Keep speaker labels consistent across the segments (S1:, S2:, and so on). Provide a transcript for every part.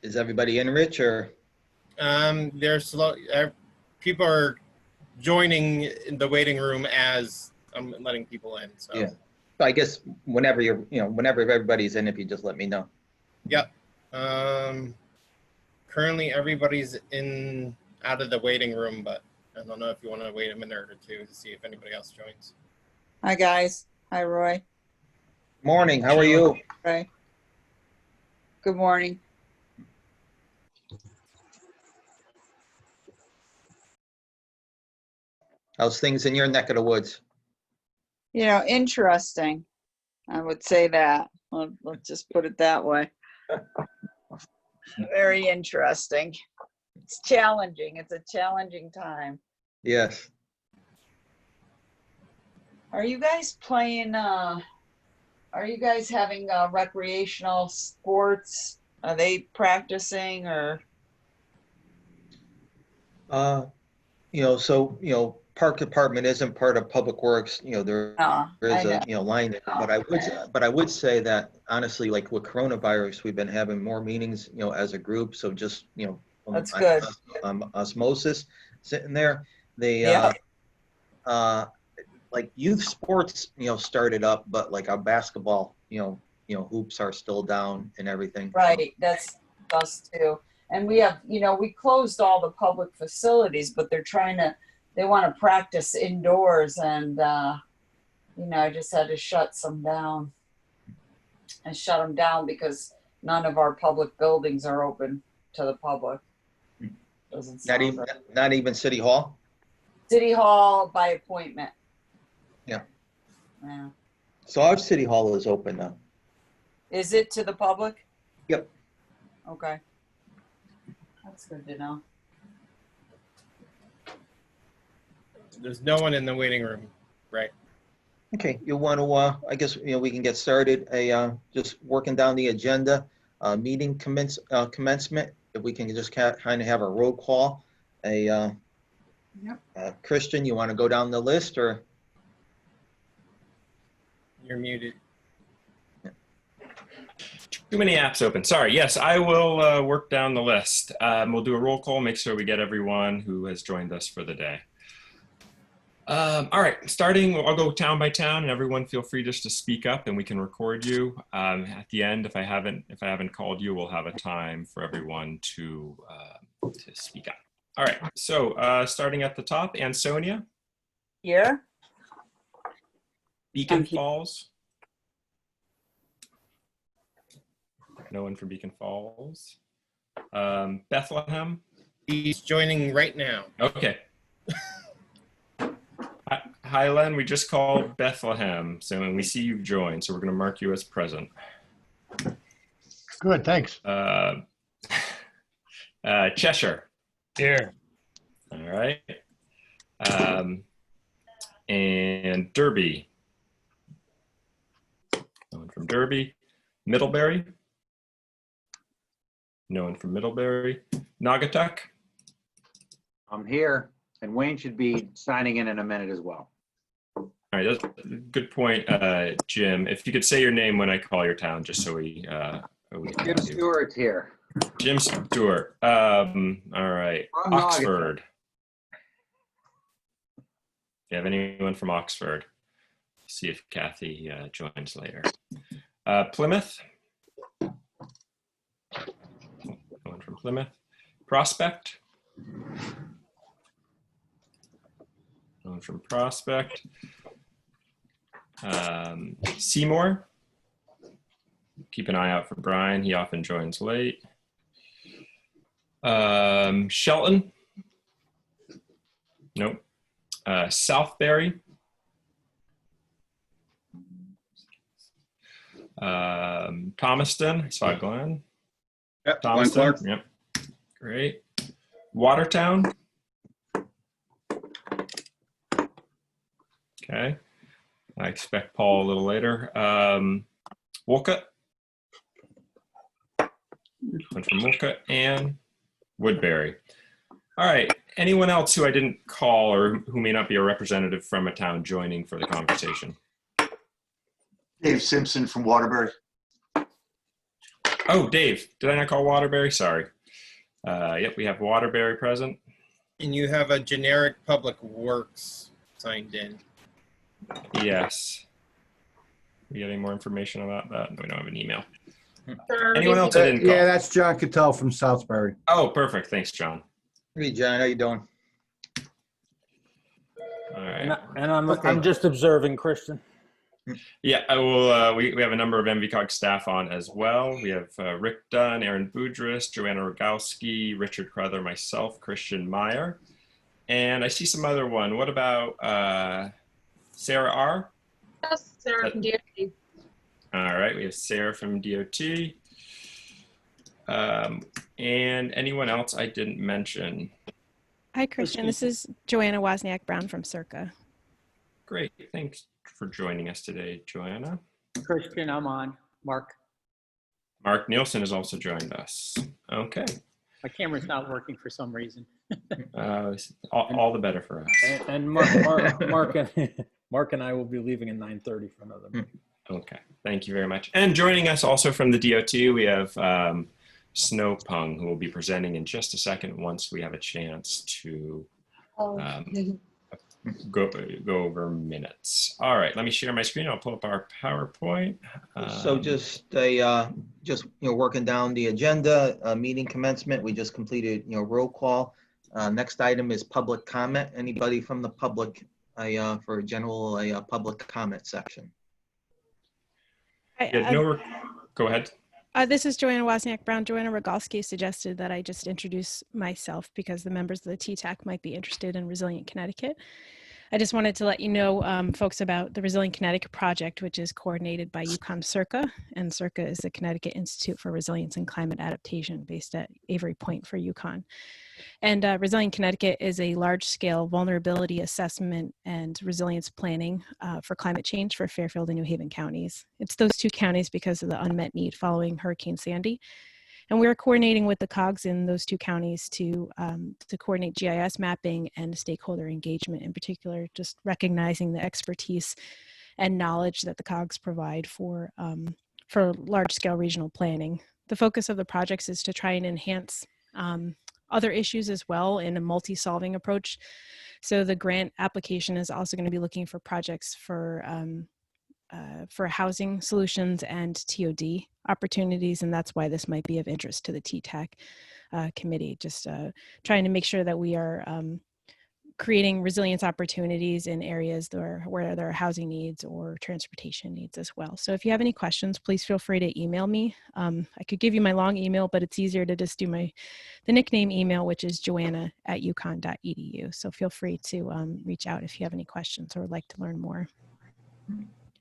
S1: Is everybody in, Rich, or?
S2: They're slow. People are joining in the waiting room as I'm letting people in. So
S1: Yeah. So I guess whenever whenever everybody's in, if you just let me know.
S2: Yep. Currently everybody's out of the waiting room, but I don't know if you want to wait a minute or two to see if anybody else joins.
S3: Hi, guys. Hi, Roy.
S1: Morning. How are you?
S3: Right. Good morning.
S1: How's things in your neck of the woods?
S3: You know, interesting. I would say that. Let's just put it that way. Very interesting. It's challenging. It's a challenging time.
S1: Yes.
S3: Are you guys playing, are you guys having recreational sports? Are they practicing or?
S1: Park department isn't part of Public Works. There is a line there, but I would say that honestly, like with coronavirus, we've been having more meetings, as a group. So just,
S3: That's good.
S1: Osmosis sitting there. They, like youth sports, started up, but like our basketball, hoops are still down and everything.
S3: Right. That's us too. And we have, we closed all the public facilities, but they want to practice indoors, and, I just had to shut some down. And shut them down because none of our public buildings are open to the public.
S1: Not even City Hall?
S3: City Hall by appointment.
S1: Yeah.
S3: Yeah.
S1: So our City Hall is open now.
S3: Is it to the public?
S1: Yep.
S3: Okay. That's good to know.
S2: There's no one in the waiting room, right?
S1: Okay, you want to, I guess, we can get started. Just working down the agenda, meeting commencement. If we can just kind of have a roll call. Christian, you want to go down the list, or?
S2: You're muted.
S4: Too many apps open. Sorry. Yes, I will work down the list. We'll do a roll call, make sure we get everyone who has joined us for the day. All right, starting, I'll go town by town, and everyone feel free just to speak up, and we can record you. At the end, if I haven't called you, we'll have a time for everyone to speak up. All right, so starting at the top, Ansonia.
S3: Here.
S4: Beacon Falls. No one from Beacon Falls. Bethlehem.
S2: He's joining right now.
S4: Okay. Hi, Len. We just called Bethlehem, so and we see you've joined, so we're going to mark you as present.
S5: Good, thanks.
S4: Cheshire.
S5: Here.
S4: All right. And Derby. No one from Derby. Middlebury. No one from Middlebury. Naugatuck.
S6: I'm here, and Wayne should be signing in a minute as well.
S4: All right, that's a good point, Jim. If you could say your name when I call your town, just so we
S6: Jim Stewart's here.
S4: Jim Stewart. All right,
S6: From
S4: Oxford. Do you have anyone from Oxford? See if Kathy joins later. Plymouth. No one from Plymouth. Prospect. No one from Prospect. Seymour. Keep an eye out for Brian. He often joins late. Shelton. Nope. Southbury. Thomaston. I saw Glenn.
S7: Yep,
S4: Thomaston.
S7: Glenn Clark.
S4: Yep. Great. Watertown. Okay. I expect Paul a little later. Wolcott. One from Wolcott and Woodbury. All right. Anyone else who I didn't call or who may not be a representative from a town joining for the conversation?
S7: Dave Simpson from Waterbury.
S4: Oh, Dave, did I not call Waterbury? Sorry. Yep, we have Waterbury present.
S2: And you have a generic Public Works signed in.
S4: Yes. We get any more information about that? No, we don't have an email.
S5: Sure.
S4: Anyone else I didn't call?
S7: Yeah, that's John Cattell from Southbury.
S4: Oh, perfect. Thanks, John.
S1: Hey, John, how you doing?
S4: All right.
S5: And I'm
S1: Okay.
S5: I'm just observing, Christian.
S4: Yeah, I will. We have a number of NVCOG staff on as well. We have Rick Dunn, Aaron Boudris, Joanna Rogalski, Richard Crowther, myself, Christian Meyer. And I see some other one. What about Sarah R?
S8: Yes, Sarah from DOT.
S4: All right, we have Sarah from DOT. And anyone else I didn't mention?
S9: Hi, Christian. This is Joanna Wozniak-Brown from Circa.
S4: Great. Thanks for joining us today, Joanna.
S10: Christian, I'm on. Mark,
S4: Mark Nielsen has also joined us. Okay.
S10: my camera's not working for some reason.
S4: All the better for us.
S5: And Mark and I will be leaving at 9:30 for another meeting.
S4: Okay. Thank you very much. And joining us also from the DOT, we have Snow Peng, who will be presenting in just a second once we have a chance to go over minutes. All right, let me share my screen. I'll pull up our PowerPoint.
S1: So just working down the agenda, meeting commencement. We just completed, roll call. Next item is public comment. Anybody from the public for a general public comment section?
S4: Go ahead.
S9: This is Joanna Wozniak-Brown. Joanna Rogalski suggested that I just introduce myself because the members of the TTAC might be interested in Resilient Connecticut. I just wanted to let you know, folks, about the Resilient Connecticut project, which is coordinated by UConn Circa, and Circa is the Connecticut Institute for Resilience and Climate Adaptation based at Avery Point for UConn. And Resilient Connecticut is a large-scale vulnerability assessment and resilience planning for climate change for Fairfield and New Haven counties. It's those two counties because of the unmet need following Hurricane Sandy. And we're coordinating with the COGs in those two counties to coordinate GIS mapping and stakeholder engagement, in particular, just recognizing the expertise and knowledge that the COGs provide for large-scale regional planning. The focus of the projects is to try and enhance other issues as well in a multi-solving approach. So the grant application is also going to be looking for projects for housing solutions and TOD opportunities, and that's why this might be of interest to the TTAC committee. Just trying to make sure that we are creating resilience opportunities in areas where there are housing needs or transportation needs as well. So if you have any questions, please feel free to email me. I could give you my long email, but it's easier to just do the nickname email, which is joanna@uconn.edu. So feel free to reach out if you have any questions or would like to learn more.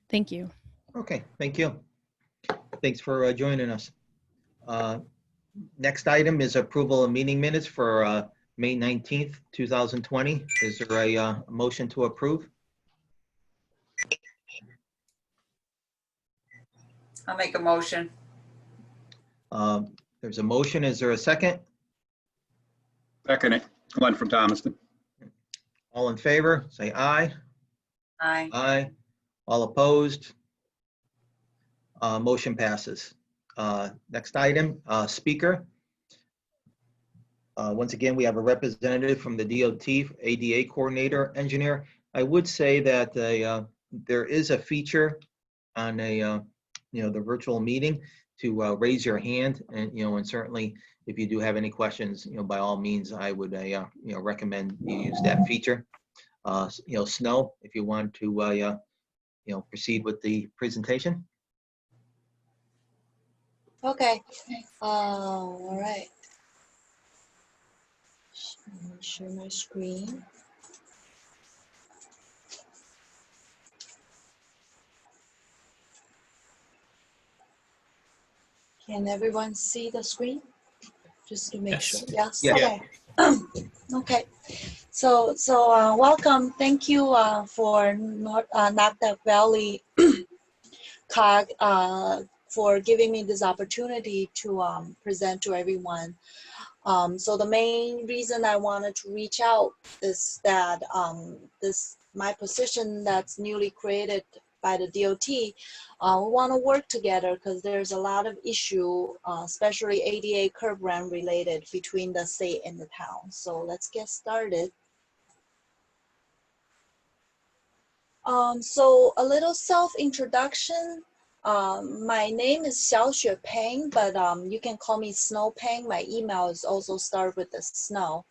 S9: Thank you.
S1: Okay, thank you. Thanks for joining us. Next item is approval of meeting minutes for May 19th, 2020. Is there a motion to approve?
S3: I'll make a motion.
S1: There's a motion. Is there a second?
S11: Second it. Glenn from Thomaston.
S1: All in favor, say aye.
S3: Aye.
S1: Aye. All opposed? Motion passes. Next item, speaker. Once again, we have a representative from the DOT, ADA coordinator, engineer. I would say that there is a feature on the virtual meeting to raise your hand, and and certainly if you do have any questions, by all means, I would recommend you use that feature. Snow, if you want to proceed with the presentation.
S8: Okay. All right. Share my screen. Can everyone see the screen? Just to make sure. Yes.
S1: Yeah.
S8: Okay. Okay. So welcome. Thank you for Naugatuck+Valley COG for giving me this opportunity to present to everyone. So the main reason I wanted to reach out is that my position that's newly created by the DOT. We want to work together because there's a lot of issue, especially ADA curb ramp related between the state and the town. So let's get started. So a little self-introduction. My name is Xiaoxue Peng, but you can call me Snow Peng. My email is also start with the snow.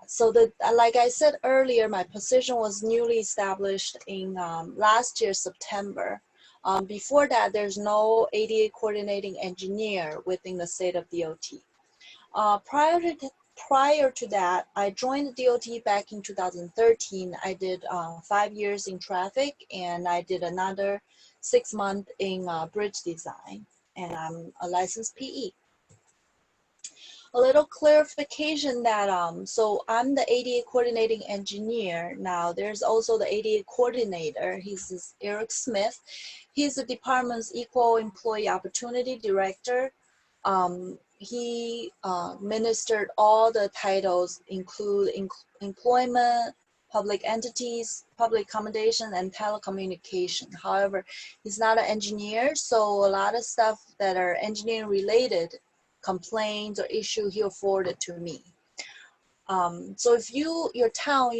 S8: So like I said earlier, my position was newly established in last year, September. Before that, there's no ADA coordinating engineer within the state of DOT. Prior to that, I joined the DOT back in 2013. I did 5 years in traffic, and I did another 6 months in bridge design, and I'm a licensed PE. A little clarification that, so I'm the ADA coordinating engineer. Now there's also the ADA coordinator. He's Eric Smith. He's the department's equal employee opportunity director. He ministered all the titles, include employment, public entities, public accommodation, and telecommunication. However, he's not an engineer, so a lot of stuff that are engineering related, complaints or issue, he'll forward it to me. So if your town,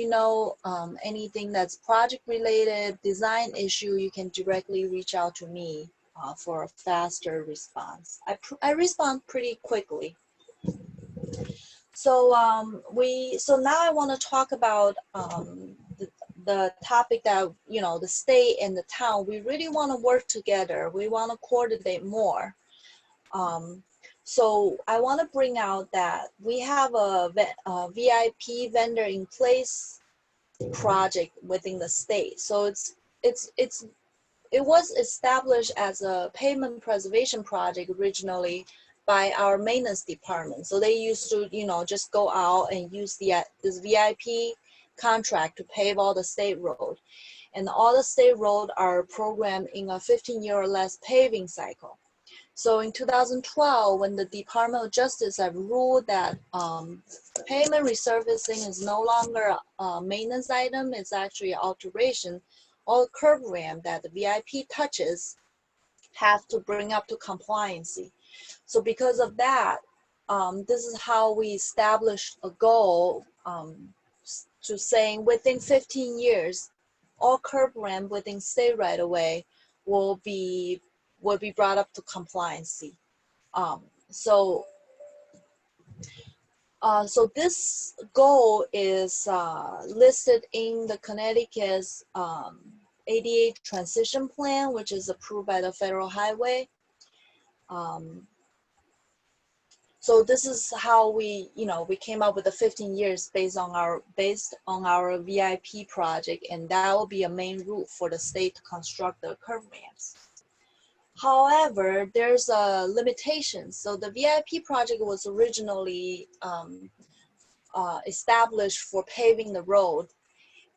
S8: anything that's project related, design issue, you can directly reach out to me for a faster response. I respond pretty quickly. So so now I want to talk about the topic that, the state and the town, we really want to work together. We want to coordinate more. So I want to bring out that we have a VIP vendor in place project within the state. So it was established as a pavement preservation project originally by our maintenance department. So they used to, just go out and use this VIP contract to pave all the state road. And all the state road are programmed in a 15-year or less paving cycle. So in 2012, when the Department of Justice have ruled that pavement resurfacing is no longer a maintenance item, it's actually an alteration, all curb ramp that the VIP touches have to bring up to compliancy. So because of that, this is how we established a goal to saying within 15 years, all curb ramp within state right away will be brought up to compliancy. So this goal is listed in the Connecticut's ADA transition plan, which is approved by the Federal Highway. So this is how we came up with the 15 years based on our VIP project, and that will be a main route for the state to construct the curb ramps. However, there's a limitation. So the VIP project was originally established for paving the road,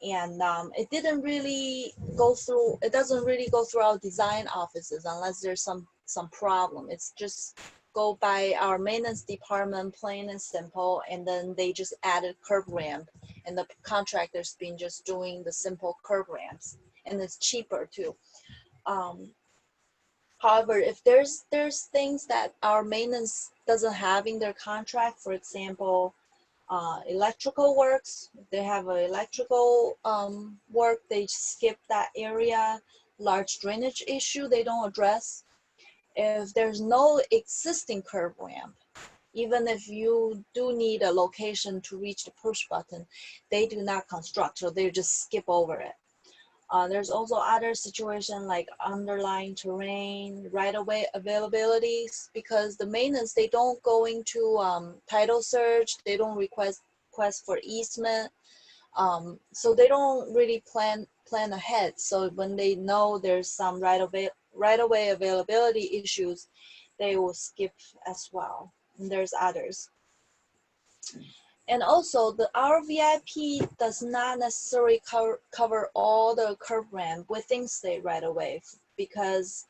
S8: and it doesn't really go through our design offices unless there's some problem. It's just go by our maintenance department, plain and simple, and then they just added curb ramp, and the contractor's been just doing the simple curb ramps, and it's cheaper too. However, if there's things that our maintenance doesn't have in their contract, for example, electrical works, if they have an electrical work, they skip that area. Large drainage issue, they don't address. If there's no existing curb ramp, even if you do need a location to reach the push button, they do not construct, so they just skip over it. There's also other situations like underlying terrain, right-of-way availabilities, because the maintenance, they don't go into title search, they don't request for easement, so they don't really plan ahead. So when they know there's some right-of-way availability issues, they will skip as well. And there's others. And also, our VIP does not necessarily cover all the curb ramp within state right away, because,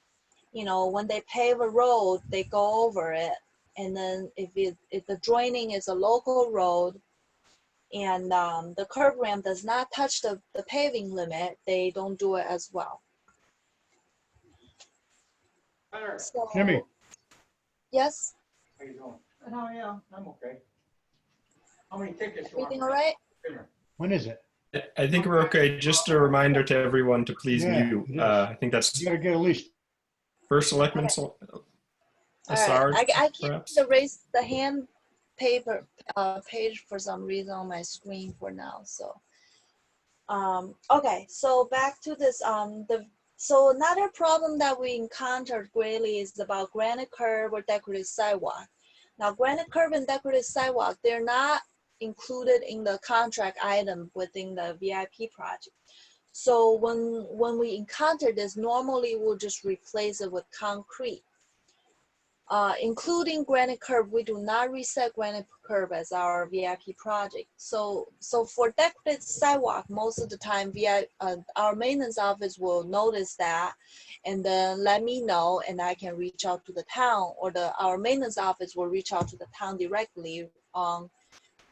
S8: when they pave a road, they go over it. And then if the joining is a local road and the curb ramp does not touch the paving limit, they don't do it as well. So,
S7: Jimmy.
S8: yes,
S12: How you doing? How are you? I'm okay. How many tickets you want?
S8: everything all right?
S7: When is it?
S4: I think we're okay. Just a reminder to everyone to please
S7: Yeah,
S4: mute.
S7: it is.
S4: I think that's
S7: You gotta get at least,
S4: First Selectman
S8: All right,
S4: Assard,
S8: I can't
S4: perhaps?
S8: raise the hand page for some reason on my screen for now. So, okay, so back to this. So another problem that we encountered greatly is about granite curb or decorative sidewalk. Now, granite curb and decorative sidewalk, they're not included in the contract item within the VIP project. So when we encounter this, normally we'll just replace it with concrete. Including granite curb, we do not reset granite curb as our VIP project. So for decorative sidewalk, most of the time, our maintenance office will notice that, and then let me know, and I can reach out to the town, or our maintenance office will reach out to the town directly on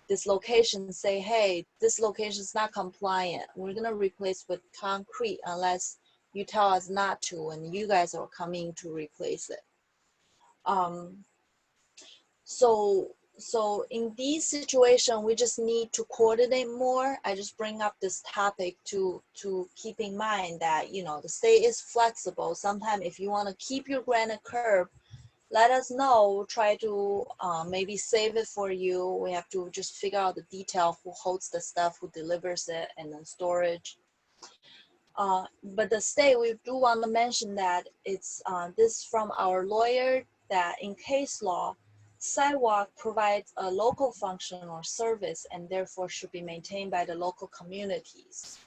S8: this location, say, hey, this location is not compliant. We're gonna replace with concrete unless you tell us not to, and you guys are coming to replace it. So in these situations, we just need to coordinate more. I just bring up this topic to keep in mind that, you know, the state is flexible. Sometimes if you want to keep your granite curb, let us know. We'll try to maybe save it for you. We have to just figure out the detail, who holds the stuff, who delivers it, and then storage. But the state, we do want to mention that it's this from our lawyer, that in case law, sidewalk provides a local function or service and therefore should be maintained by the local communities.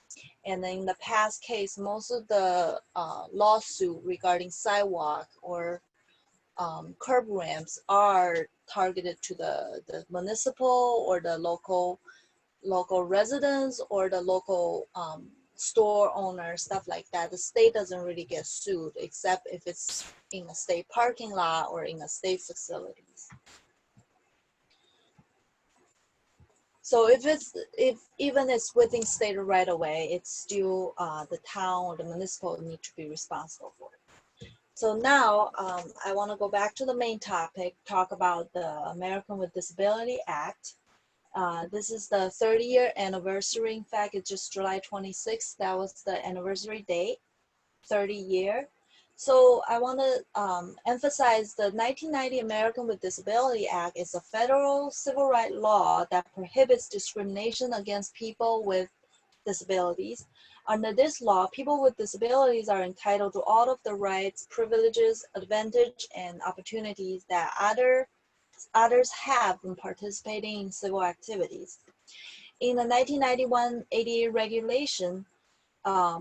S8: And in the past case, most of the lawsuit regarding sidewalk or curb ramps are targeted to the municipal or the local residents or the local store owner, stuff like that. The state doesn't really get sued except if it's in a state parking lot or in a state facilities. So if even it's within state right away, it's still the town or the municipal need to be responsible for it. So now I want to go back to the main topic, talk about the American with Disability Act. This is the 30-year anniversary. In fact, it's just July 26th. That was the anniversary date, 30 year. So I want to emphasize the 1990 American with Disability Act is a federal civil rights law that prohibits discrimination against people with disabilities. Under this law, people with disabilities are entitled to all of the rights, privileges, advantage, and opportunities that others have in participating in civil activities. In the 1991 ADA regulation,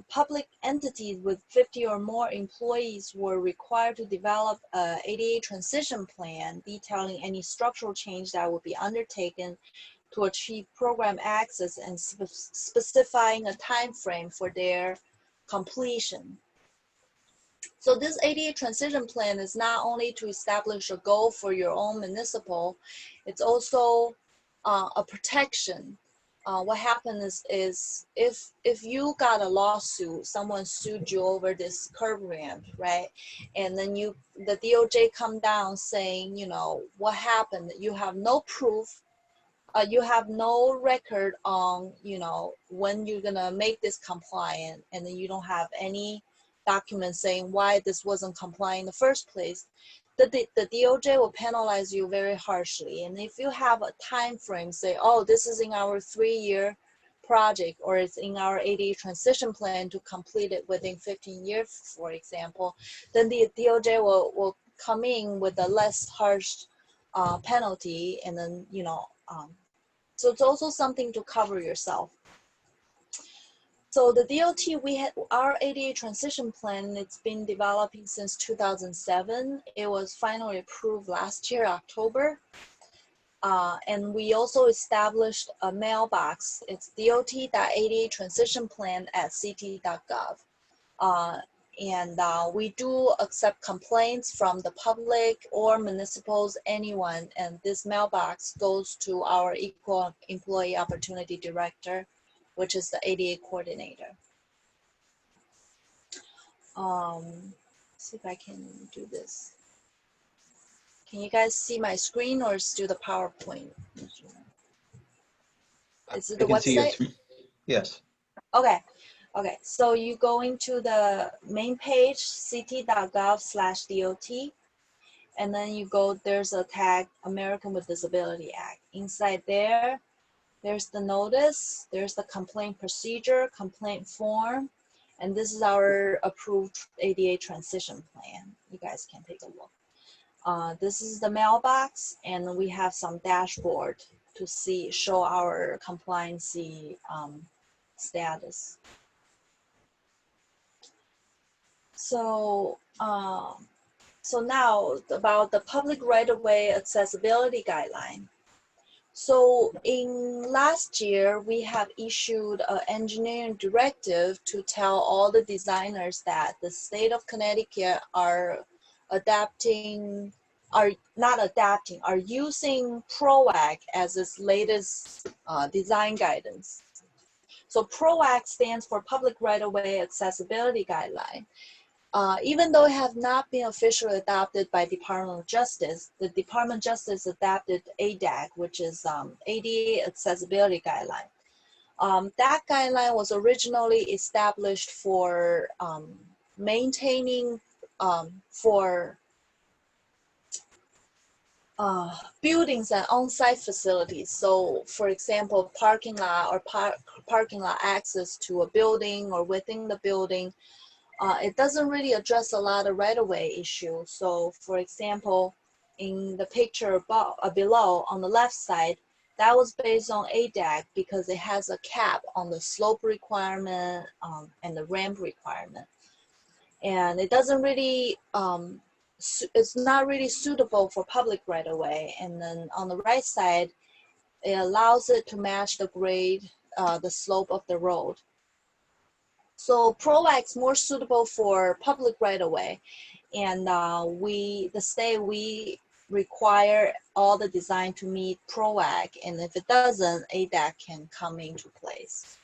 S8: public entities with 50 or more employees were required to develop an ADA transition plan detailing any structural change that would be undertaken to achieve program access and specifying a time frame for their completion. So this ADA transition plan is not only to establish a goal for your own municipal, it's also a protection. What happens is if you got a lawsuit, someone sued you over this curb ramp, right? And then the DOJ come down saying, you know, what happened? You have no proof. You have no record on, you know, when you're gonna make this compliant, and then you don't have any documents saying why this wasn't compliant in the first place. The DOJ will penalize you very harshly. And if you have a time frame, say, oh, this is in our 3-year project, or it's in our ADA transition plan to complete it within 15 years, for example, then the DOJ will come in with a less harsh penalty, and then, you know, so it's also something to cover yourself. So the DOT, we had our ADA transition plan, it's been developing since 2007. It was finally approved last year, October. And we also established a mailbox. It's dot.ada transition plan at CTDOT.gov. And we do accept complaints from the public or municipals, anyone, and this mailbox goes to our Equal Employee Opportunity Director, which is the ADA coordinator. See if I can do this. Can you guys see my screen or is still the PowerPoint? Is it
S1: I
S8: the
S1: can see your
S8: website?
S1: yes.
S8: Okay. Okay. So you go into the main page, ct.gov/DOT, and then you go, there's a tag, American with Disability Act. Inside there, there's the notice, there's the complaint procedure, complaint form, and this is our approved ADA transition plan. You guys can take a look. This is the mailbox, and we have some dashboard to show our compliancy status. So, so now about the public right-of-way accessibility guideline. So in last year, we have issued an engineering directive to tell all the designers that the state of Connecticut are using PROAC as its latest design guidance. So PROAC stands for Public Right-of-Way Accessibility Guideline. Even though it have not been officially adopted by Department of Justice, the Department of Justice adopted ADAC, which is ADA Accessibility Guideline. That guideline was originally established for maintaining buildings and on-site facilities. So, for example, parking lot or parking lot access to a building or within the building. It doesn't really address a lot of right-of-way issues. So, for example, in the picture above, below on the left side, that was based on ADAC because it has a cap on the slope requirement and the ramp requirement. And it doesn't really, it's not really suitable for public right-of-way. And then on the right side, it allows it to match the grade, the slope of the road. So PROAC is more suitable for public right-of-way, and the state, we require all the design to meet PROAC, and if it doesn't, ADAC can come into place.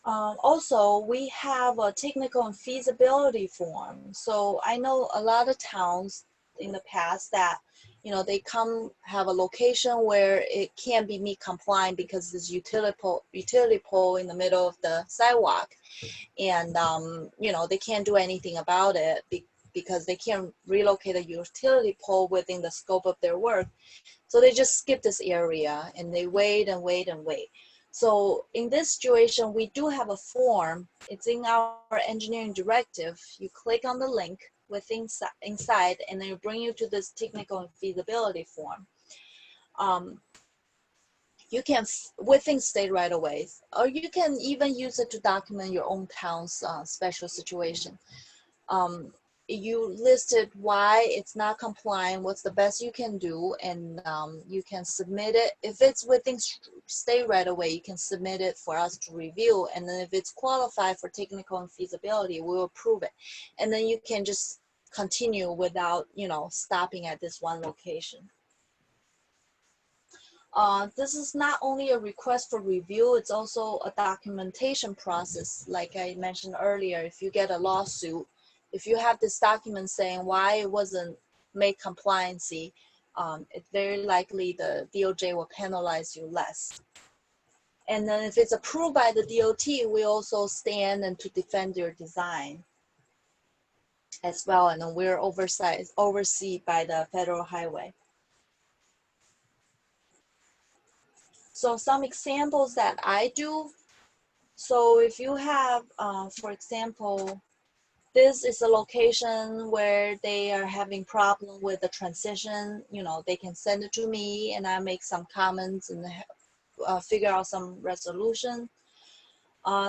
S8: Also, we have a technical and feasibility form. So I know a lot of towns in the past that, you know, they have a location where it can't be meet compliant because there's utility pole in the middle of the sidewalk, and you know, they can't do anything about it because they can't relocate a utility pole within the scope of their work. So they just skip this area and they wait and wait and wait. So in this situation, we do have a form. It's in our engineering directive. You click on the link inside, and then it bring you to this technical and feasibility form. You can, within state right-of-way, or you can even use it to document your own town's special situation. You listed why it's not compliant, what's the best you can do, and you can submit it. If it's within state right-of-way, you can submit it for us to review, and then if it's qualified for technical and feasibility, we'll approve it. And then you can just continue without, you know, stopping at this one location. This is not only a request for review, it's also a documentation process. Like I mentioned earlier, if you get a lawsuit, if you have this document saying why it wasn't made compliancy, it's very likely the DOJ will penalize you less. And then if it's approved by the DOT, we also stand and to defend your design as well. And then we're overseen by the Federal Highway. So some examples that I do. So if you have, for example, this is a location where they are having problem with the transition, you know, they can send it to me and I make some comments and figure out some resolution.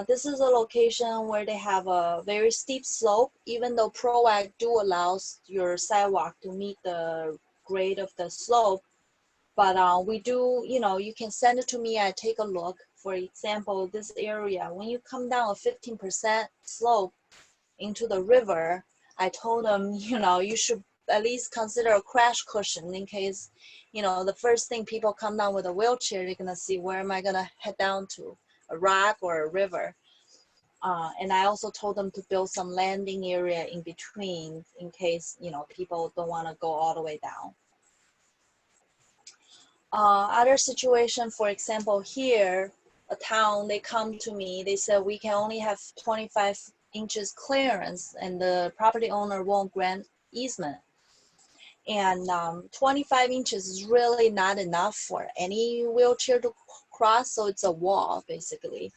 S8: This is a location where they have a very steep slope, even though PROAC do allows your sidewalk to meet the grade of the slope. But we do, you know, you can send it to me, I take a look. For example, this area, when you come down a 15% slope into the river, I told them, you know, you should at least consider a crash cushion in case, you know, the first thing people come down with a wheelchair, they're gonna see, where am I gonna head down to, a rock or a river? And I also told them to build some landing area in between in case, people don't want to go all the way down. Other situation, for example, here, a town, they come to me, they said we can only have 25 inches clearance and the property owner won't grant easement. And 25 inches is really not enough for any wheelchair to cross, so it's a wall basically.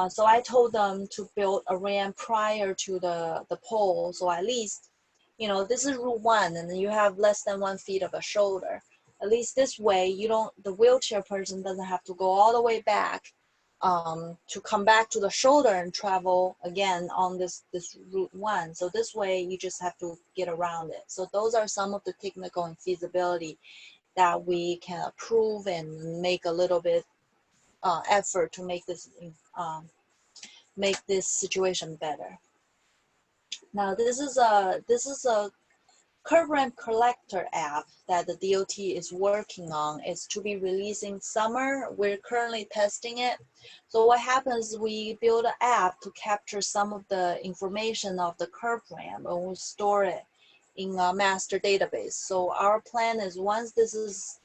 S8: So I told them to build a ramp prior to the pole, so at least, this is Route 1 and you have less than 1 feet of a shoulder. At least this way, the wheelchair person doesn't have to go all the way back to come back to the shoulder and travel again on this Route 1. So this way, you just have to get around it. So those are some of the technical and feasibility that we can approve and make a little bit effort to make this situation better. Now this is a curb ramp collector app that the DOT is working on. It's to be released in summer. We're currently testing it. So what happens, we build an app to capture some of the information of the curb ramp and we store it in a master database. So our plan is once this is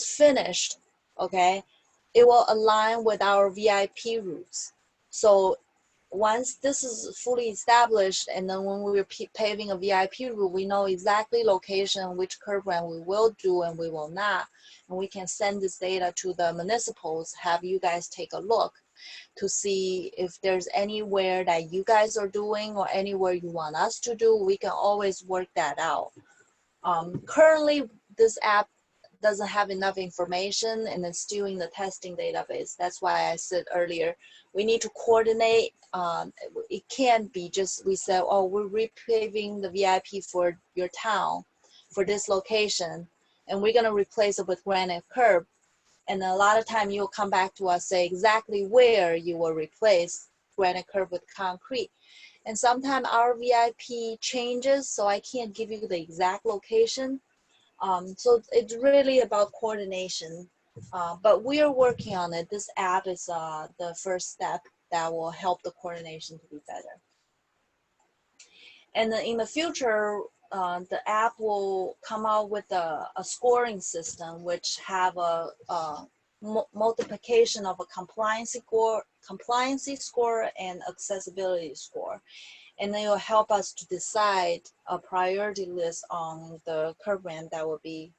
S8: finished, okay, it will align with our VIP routes. So once this is fully established, and then when we're paving a VIP route, we know exactly location, which curb ramp we will do and we will not. And we can send this data to the municipals, have you guys take a look to see if there's anywhere that you guys are doing or anywhere you want us to do. We can always work that out. Currently, this app doesn't have enough information and it's still in the testing database. That's why I said earlier, we need to coordinate. It can't be just we say, oh, we're repaving the VIP for your town for this location and we're gonna replace it with granite curb. And a lot of time you'll come back to us, say exactly where you will replace granite curb with concrete. And sometimes our VIP changes, so I can't give you the exact location. So it's really about coordination, but we are working on it. This app is the first step that will help the coordination to be better. And then in the future, the app will come out with a scoring system which have a multiplication of a compliance score and accessibility score. And then it will help us to decide a priority list on the curb ramp that will be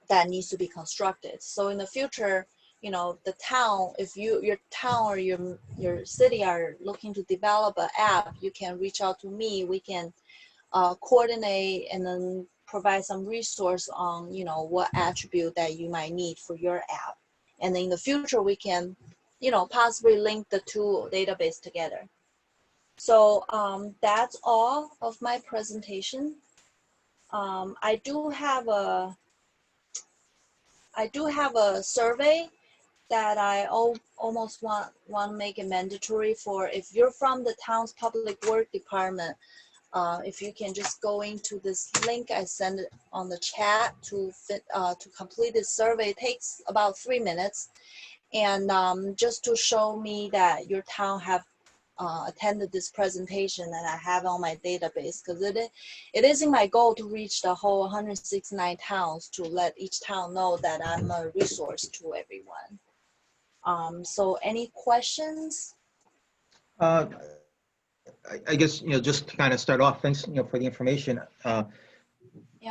S8: that needs to be constructed. So in the future, the town, if your town or your city are looking to develop an app, you can reach out to me. We can coordinate and then provide some resource on what attribute that you might need for your app. And in the future, we can possibly link the two database together. So that's all of my presentation. I do have a survey that I almost want to make it mandatory for if you're from the town's public work department. If you can just go into this link I send it on the chat to complete this survey. It takes about 3 minutes. And just to show me that your town have attended this presentation and I have on my database, because it is in my goal to reach the whole 169 towns to let each town know that I'm a resource to everyone. So any questions?
S1: I guess, just to kind of start off, thanks, for the information.
S8: Yep.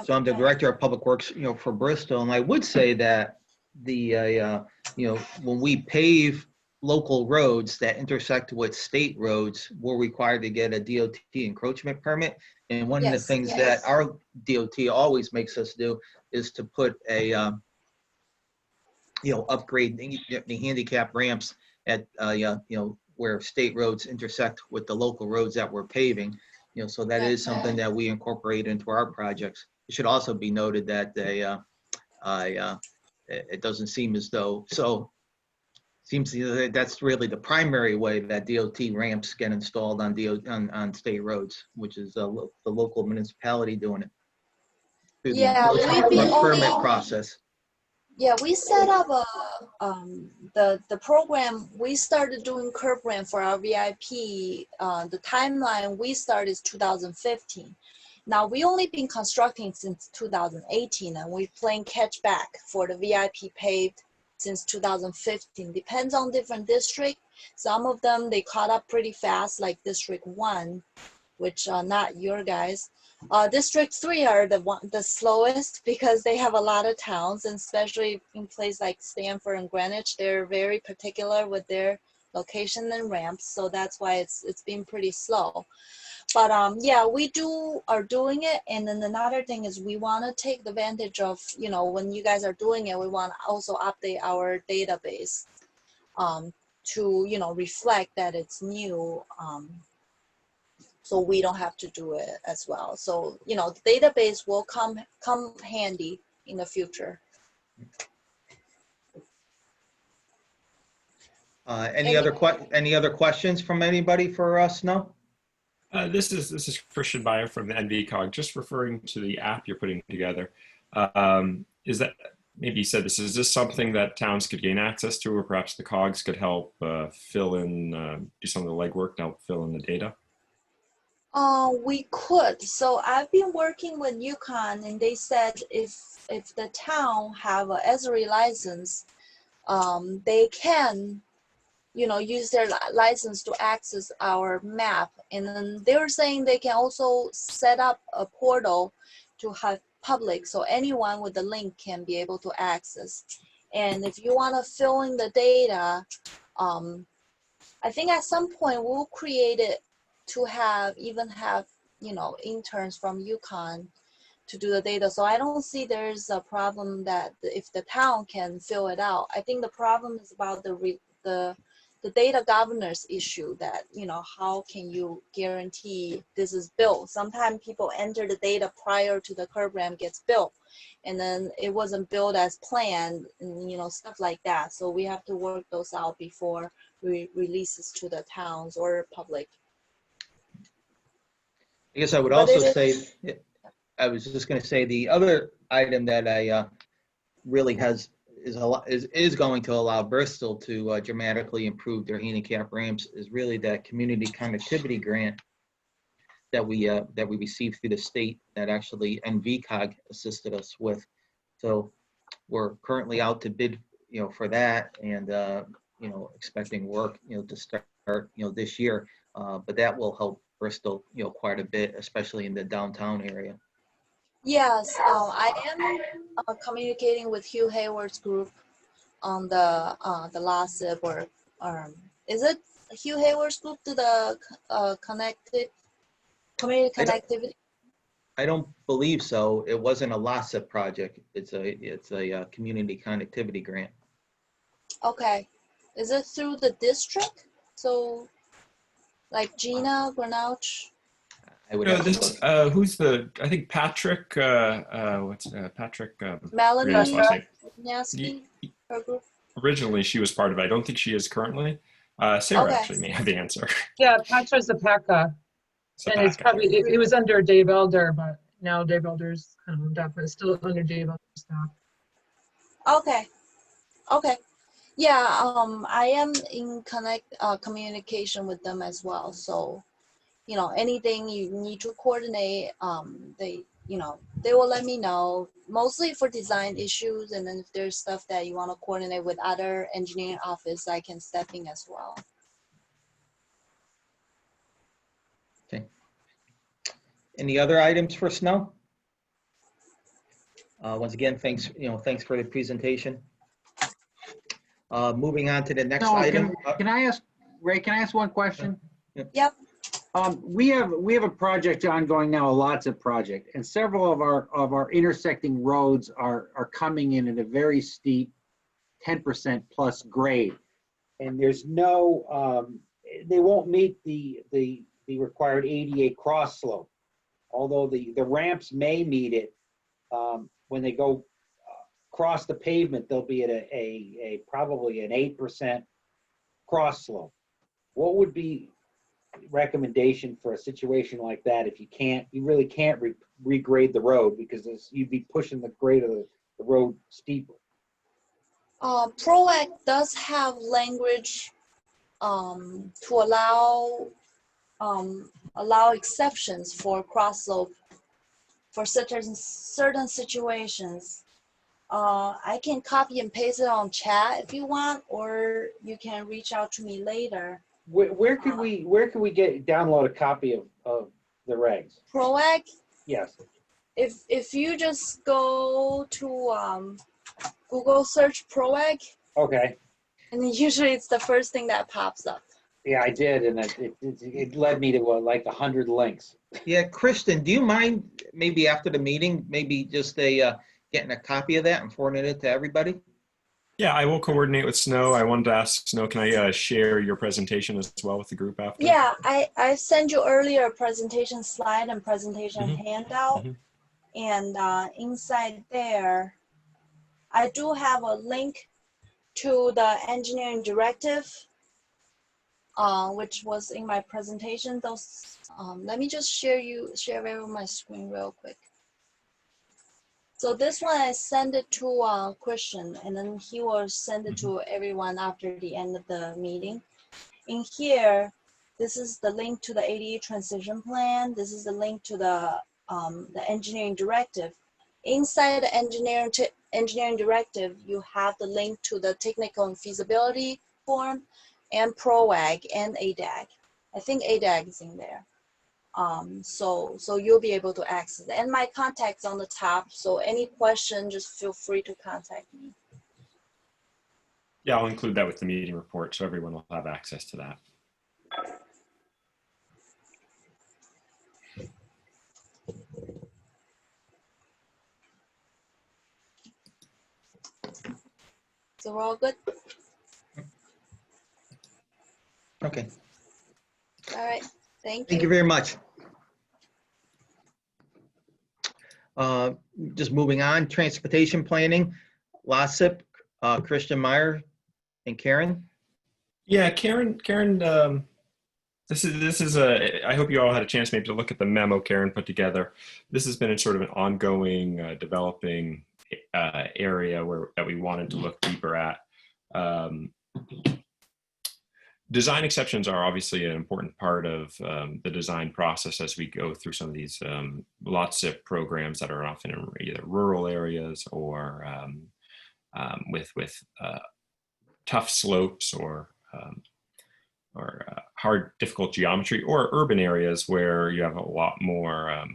S1: So I'm the director of public works, for Bristol. And I would say that when we pave local roads that intersect with state roads, we're required to get a DOT encroachment permit. And one of the things that our DOT always makes us do is to put a, upgrade the handicap ramps at, where state roads intersect with the local roads that we're paving. So that is something that we incorporate into our projects. It should also be noted that it doesn't seem as though, seems that's really the primary way that DOT ramps get installed on state roads, which is the local municipality doing it through the permit process.
S8: Yeah, we set up the program. We started doing curb ramp for our VIP. The timeline we started is 2015. Now we only been constructing since 2018, and we playing catch back for the VIP paved since 2015. Depends on different district. Some of them they caught up pretty fast, like District 1, which are not your guys. District 3 are the slowest because they have a lot of towns, and especially in places like Stanford and Greenwich, they're very particular with their location and ramps, so that's why it's been pretty slow. But yeah, we are doing it, and then another thing is we want to take advantage of, you know, when you guys are doing it, we want to also update our database to, you know, reflect that it's new. So we don't have to do it as well. So, you know, the database will come handy in the future.
S1: Any other questions from anybody for us now?
S4: This is Christian Meyer from the NVCOG. Just referring to the app you're putting together. Is that, maybe you said this, is this something that towns could gain access to, or perhaps the COGs could help fill in, do some of the legwork to help fill in the data?
S8: We could. So I've been working with UConn, and they said if the town have a Esri license, they can, you know, use their license to access our map. And then they were saying they can also set up a portal to have public, so anyone with the link can be able to access. And if you want to fill in the data, I think at some point we'll create it to even have, you know, interns from UConn to do the data. So I don't see there's a problem that if the town can fill it out. I think the problem is about the data governance issue, that, you know, how can you guarantee this is built? Sometimes people enter the data prior to the curb ramp gets built, and then it wasn't built as planned, and, you know, stuff like that. So we have to work those out before we release this to the towns or public.
S1: I guess I would also say, I was just going to say, the other item that I really is going to allow Bristol to dramatically improve their handicap ramps is really that community connectivity grant that we received through the state that actually NVCOG assisted us with. So we're currently out to bid, you know, for that, and you know, expecting work, you know, to start, you know, this year. But that will help Bristol, you know, quite a bit, especially in the downtown area.
S8: Yes, I am communicating with Hugh Hayward's group on the last work. Is it Hugh Hayward's group to the community connectivity?
S1: I don't believe so. It wasn't a LASA project. It's a community connectivity grant.
S8: Okay, is it through the district? So, like Gina Granouch?
S1: I would
S4: No,
S1: have
S4: this, who's the, I think Patrick, what's Patrick?
S8: Melanie
S4: Yaski,
S8: her group?
S4: originally she was part of it. I don't think she is currently. Sarah
S8: Okay.
S4: actually may have the answer.
S13: Yeah, Patra Zapeka. And it's probably, it was under Dave Elder, but now Dave Elder's kind of moved up, but it's still under Dave Elder's staff.
S8: Okay. Okay. Yeah, I am in communication with them as well. So, you know, anything you need to coordinate, they, you know, they will let me know, mostly for design issues. And then if there's stuff that you want to coordinate with other engineering office, I can step in as well.
S1: Okay. Any other items for Snow? Once again, thanks for the presentation. Moving on to the next item.
S6: Can I ask, Ray, can I ask one question?
S8: Yep.
S6: We have a project ongoing now, a LOTSA project, and several of our intersecting roads are coming in at a very steep 10% plus grade. And there's no, they won't meet the required ADA cross slope. Although the ramps may meet it, when they go across the pavement, they'll be at a probably an 8% cross slope. What would be recommendation for a situation like that if you really can't regrade the road, because you'd be pushing the grade of the road steeper?
S8: PROAC does have language to allow exceptions for cross slope for certain situations. I can copy and paste it on chat if you want, or you can reach out to me later.
S6: Where could we download a copy of the regs?
S8: PROAC,
S6: Yes.
S8: if you just go to Google search PROAC,
S6: Okay.
S8: and then usually it's the first thing that pops up.
S6: Yeah, I did, and it led me to like 100 links.
S1: Yeah, Kristen, do you mind maybe after the meeting, maybe just getting a copy of that and forwarding it to everybody?
S4: Yeah, I will coordinate with Snow. I wanted to ask Snow, can I share your presentation as well with the group after?
S8: Yeah, I sent you earlier a presentation slide and presentation handout. And inside there, I do have a link to the engineering directive, which was in my presentation. Those, let me just share my screen real quick. So this one I send it to Christian, and then he will send it to everyone after the end of the meeting. In here, this is the link to the ADA transition plan. This is the link to the engineering directive. Inside the engineering directive, you have the link to the technical and feasibility form, and PROAC and ADAC. I think ADAC is in there. So you'll be able to access it. And my contact's on the top, so any question, just feel free to contact me.
S4: Yeah, I'll include that with the meeting report so everyone will have access to that.
S8: So we're all good?
S1: Okay.
S8: All right, thank you.
S1: Thank you very much. Just moving on, transportation planning, LASIP, Christian, Meyer, and Karen.
S4: Yeah, Karen. This is a. I hope you all had a chance maybe to look at the memo Karen put together. This has been a sort of an ongoing, developing area that we wanted to look deeper at. Design exceptions are obviously an important part of the design process as we go through some of these LOTSIP programs that are often in either rural areas or with tough slopes or hard, difficult geometry, or urban areas where you have a lot more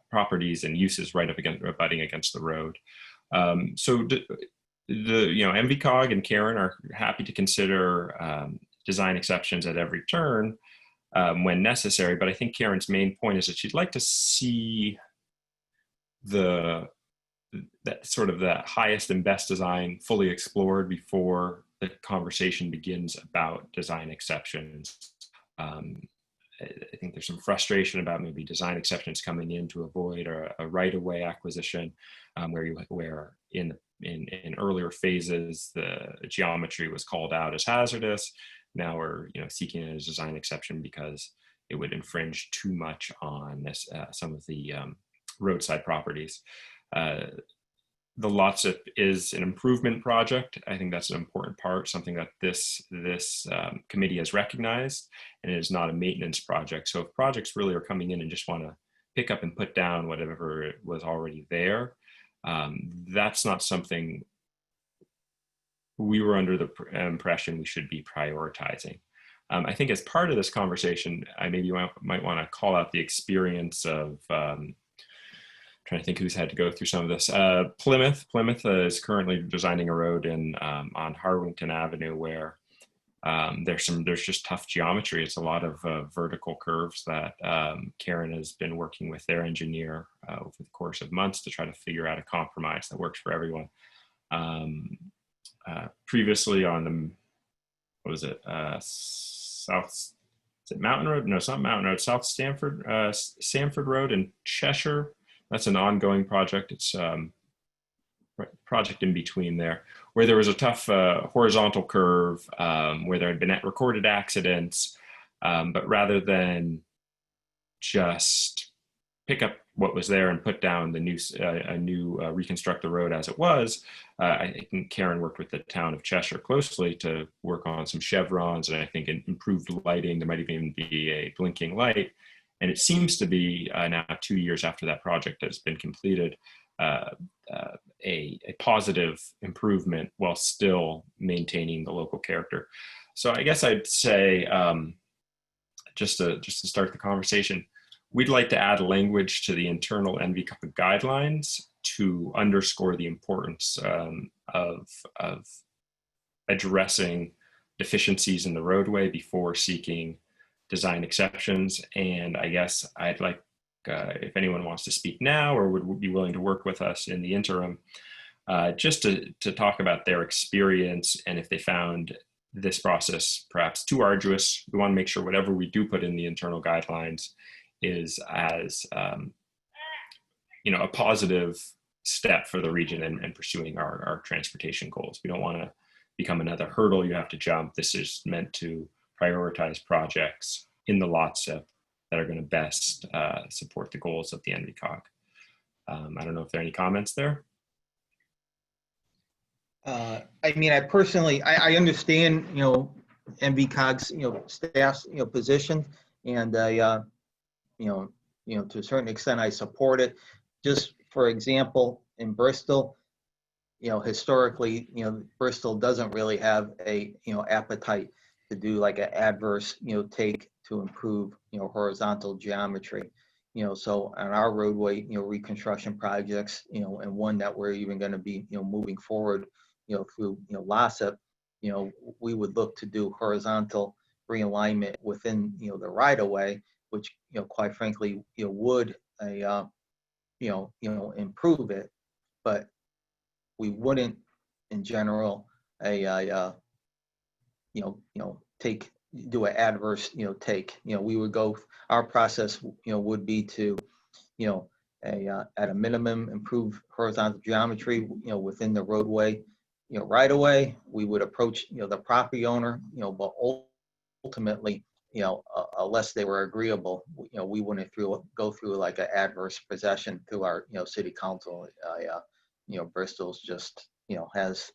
S4: properties and uses right up abutting against the road. So NVCOG and Karen are happy to consider design exceptions at every turn when necessary. But I think Karen's main point is that she'd like to see that sort of the highest and best design fully explored before the conversation begins about design exceptions. I think there's some frustration about maybe design exceptions coming in to avoid a right-of-way acquisition, where in earlier phases the geometry was called out as hazardous. Now we're seeking a design exception because it would infringe too much on some of the roadside properties. The LOTSIP is an improvement project. I think that's an important part, something that this committee has recognized, and it is not a maintenance project. So if projects really are coming in and just want to pick up and put down whatever was already there, that's not something we were under the impression we should be prioritizing. I think as part of this conversation, I maybe might want to call out the experience of trying to think who's had to go through some of this. Plymouth is currently designing a road on Harwington Avenue where there's just tough geometry. It's a lot of vertical curves that Karen has been working with their engineer over the course of months to try to figure out a compromise that works for everyone. Previously on the, what was it, South, is it Mountain Road? No, it's not Mountain Road, South Sanford Road in Cheshire. That's an ongoing project. It's project in between there, where there was a tough horizontal curve, where there had been recorded accidents, but rather than just pick up what was there and put down the new reconstruct the road as it was. I think Karen worked with the town of Cheshire closely to work on some chevrons, and I think improved lighting. There might even be a blinking light. And it seems to be now 2 years after that project has been completed, a positive improvement while still maintaining the local character. So I guess I'd say, just to start the conversation, we'd like to add language to the internal NVCOG guidelines to underscore the importance of addressing deficiencies in the roadway before seeking design exceptions. And I guess I'd like, if anyone wants to speak now or would be willing to work with us in the interim, just to talk about their experience, and if they found this process perhaps too arduous. We want to make sure whatever we do put in the internal guidelines is as a positive step for the region and pursuing our transportation goals. We don't want to become another hurdle you have to jump. This is meant to prioritize projects in the lot SIP that are going to best support the goals of the NVCOG. I don't know if there are any comments there.
S1: I mean, I personally, I understand, NVCOG's, staff's, position, and to a certain extent, I support it. Just for example, in Bristol, historically, Bristol doesn't really have a, appetite to do like an adverse, take to improve, horizontal geometry. So on our roadway, reconstruction projects, and one that we're even going to be, moving forward, through, LASIP, we would look to do horizontal realignment within, the right of way, which, quite frankly, would, improve it, but we wouldn't, in general, do an adverse, take. We would go. Our process, would be to, at a minimum, improve horizontal geometry, within the roadway, right away. We would approach, the property owner, but ultimately, unless they were agreeable, we wouldn't go through like an adverse possession through our, city council. Bristol's just, has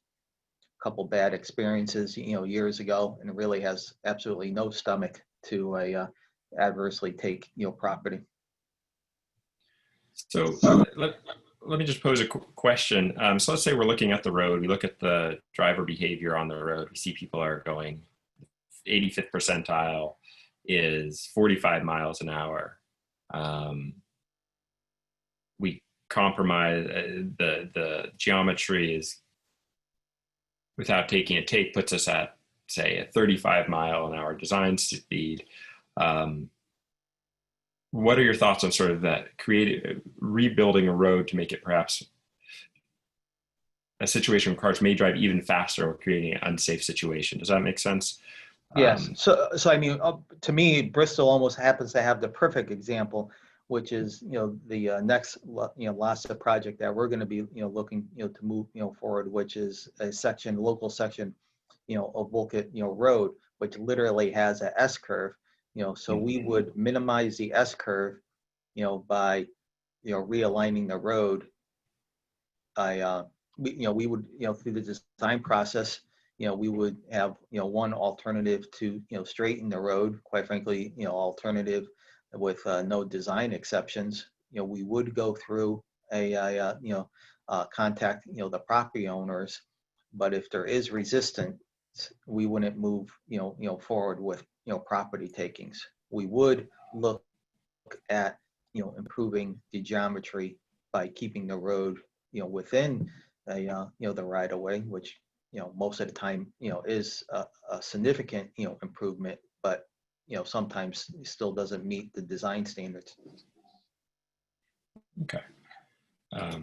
S1: a couple bad experiences, years ago, and it really has absolutely no stomach to adversely take, property.
S4: So let me just pose a question. So let's say we're looking at the road, we look at the driver behavior on the road, we see people are going 85th percentile is 45 miles an hour. We compromise, the geometry is, without taking a take, puts us at, say, a 35 mile an hour design speed. What are your thoughts on sort of that rebuilding a road to make it perhaps a situation where cars may drive even faster or creating an unsafe situation? Does that make sense?
S1: Yes. So I mean, to me, Bristol almost happens to have the perfect example, which is, the next, LASA project that we're going to be, looking, to move, forward, which is a local section, of Wolcott, Road, which literally has a S curve. So we would minimize the S curve, by, realigning the road. We would, through the design process, we would have, one alternative to, straighten the road, quite frankly, alternative with no design exceptions. We would go through contact, the property owners, but if there is resistance, we wouldn't move, forward with, property takings. We would look at, improving the geometry by keeping the road, within the right of way, which, most of the time, is a significant, improvement, but, sometimes still doesn't meet the design standards.
S4: Okay. I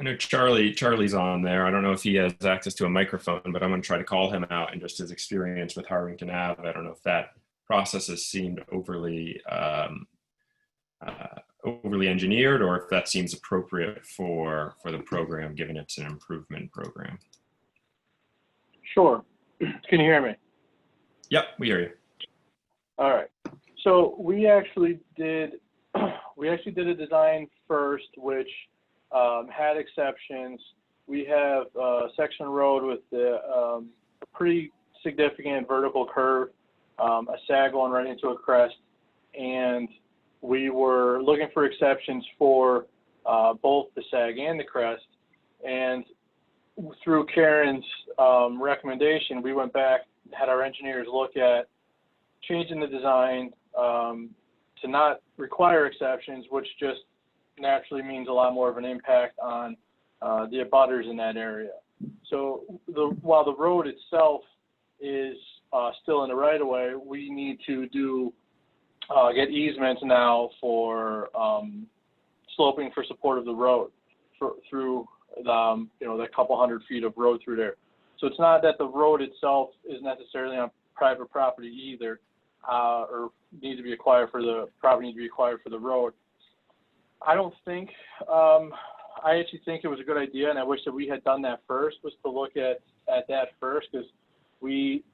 S4: know Charlie's on there. I don't know if he has access to a microphone, but I'm going to try to call him out and just his experience with Harrington Ave. I don't know if that process has seemed overly engineered, or if that seems appropriate for the program, given it's an improvement program.
S14: Sure. Can you hear me?
S4: Yep, we hear you.
S14: All right. So we actually did a design first, which had exceptions. We have a section of road with a pretty significant vertical curve, a sag going right into a crest, and we were looking for exceptions for both the sag and the crest. And through Karen's recommendation, we went back, had our engineers look at changing the design to not require exceptions, which just naturally means a lot more of an impact on the abutters in that area. So while the road itself is still in the right of way, we need to get easements now for sloping for support of the road through the that couple hundred feet of road through there. So it's not that the road itself is necessarily on private property either, or needs to be acquired for the property needs to be acquired for the road. I don't think, I actually think it was a good idea, and I wish that we had done that first, was to look at that first, because we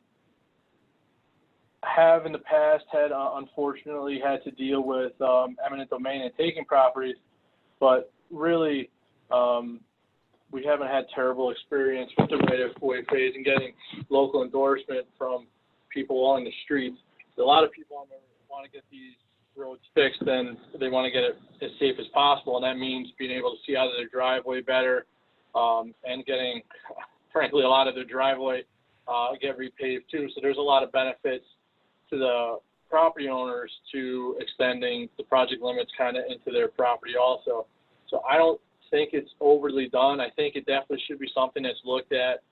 S14: have in the past unfortunately had to deal with eminent domain and taking properties, but really we haven't had terrible experience with the right-of-way phase and getting local endorsement from people along the streets. A lot of people want to get these roads fixed, and they want to get it as safe as possible, and that means being able to see out of their driveway better, and getting, frankly, a lot of their driveway get repaved too. So there's a lot of benefits to the property owners to extending the project limits kind of into their property also. So I don't think it's overly done. I think it definitely should be something that's looked at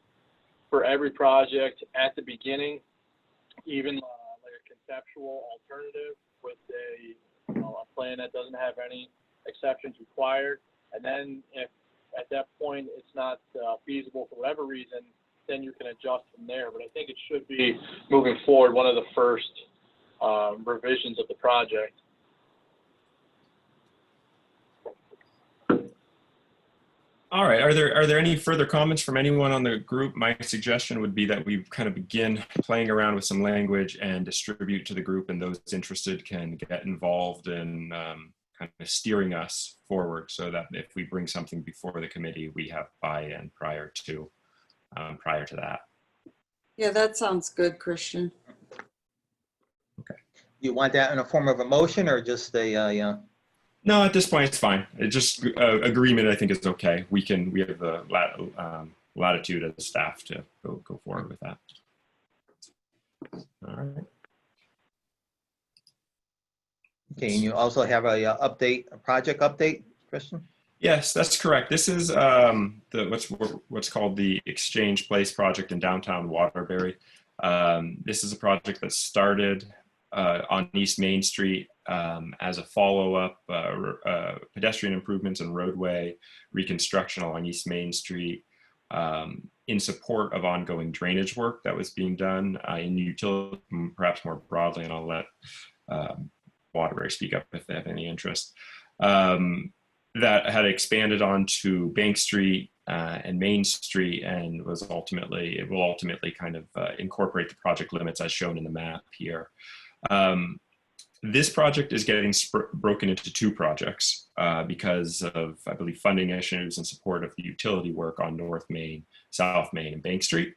S14: for every project at the beginning, even like a conceptual alternative with a plan that doesn't have any exceptions required. And then if at that point it's not feasible for whatever reason, then you can adjust from there. But I think it should be, moving forward, one of the first revisions of the project.
S4: All right, are there any further comments from anyone on the group? My suggestion would be that we kind of begin playing around with some language and distribute to the group, and those interested can get involved in kind of steering us forward, so that if we bring something before the committee, we have buy-in prior to that.
S3: Yeah, that sounds good, Christian.
S4: Okay.
S1: You want that in a form of a motion or just a,
S4: No, at this point it's fine. It just agreement, I think, is okay. We have the latitude as staff to go forward with that. All right.
S1: okay, and you also have a project update, Christian?
S4: Yes, that's correct. This is what's called the Exchange Place project in downtown Waterbury. This is a project that started on East Main Street as a follow-up, pedestrian improvements and roadway reconstruction along East Main Street in support of ongoing drainage work that was being done in utility, perhaps more broadly, and I'll let Waterbury speak up if they have any interest. That had expanded onto Bank Street and Main Street, and it will ultimately kind of incorporate the project limits as shown in the map here. This project is getting broken into two projects because of, I believe, funding issues in support of the utility work on North Main, South Main, and Bank Street.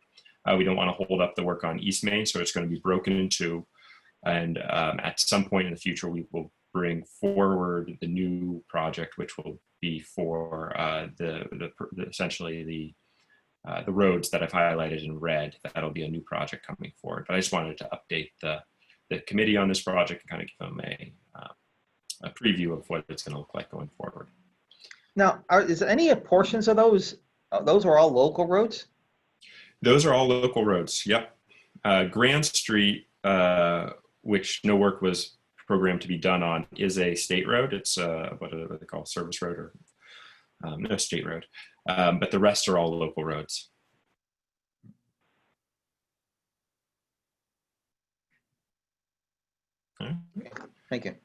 S4: We don't want to hold up the work on East Main, so it's going to be broken in two. And at some point in the future, we will bring forward the new project, which will be for essentially the roads that I've highlighted in red. That'll be a new project coming forward. But I just wanted to update the committee on this project and kind of give them a preview of what it's going to look like going forward.
S1: Now, is there any portions of those are all local roads?
S4: Those are all local roads, yep. Grand Street, which no work was programmed to be done on, is a state road. It's what they call service road, or no, state road. But the rest are all local roads.
S1: Okay. Thank you.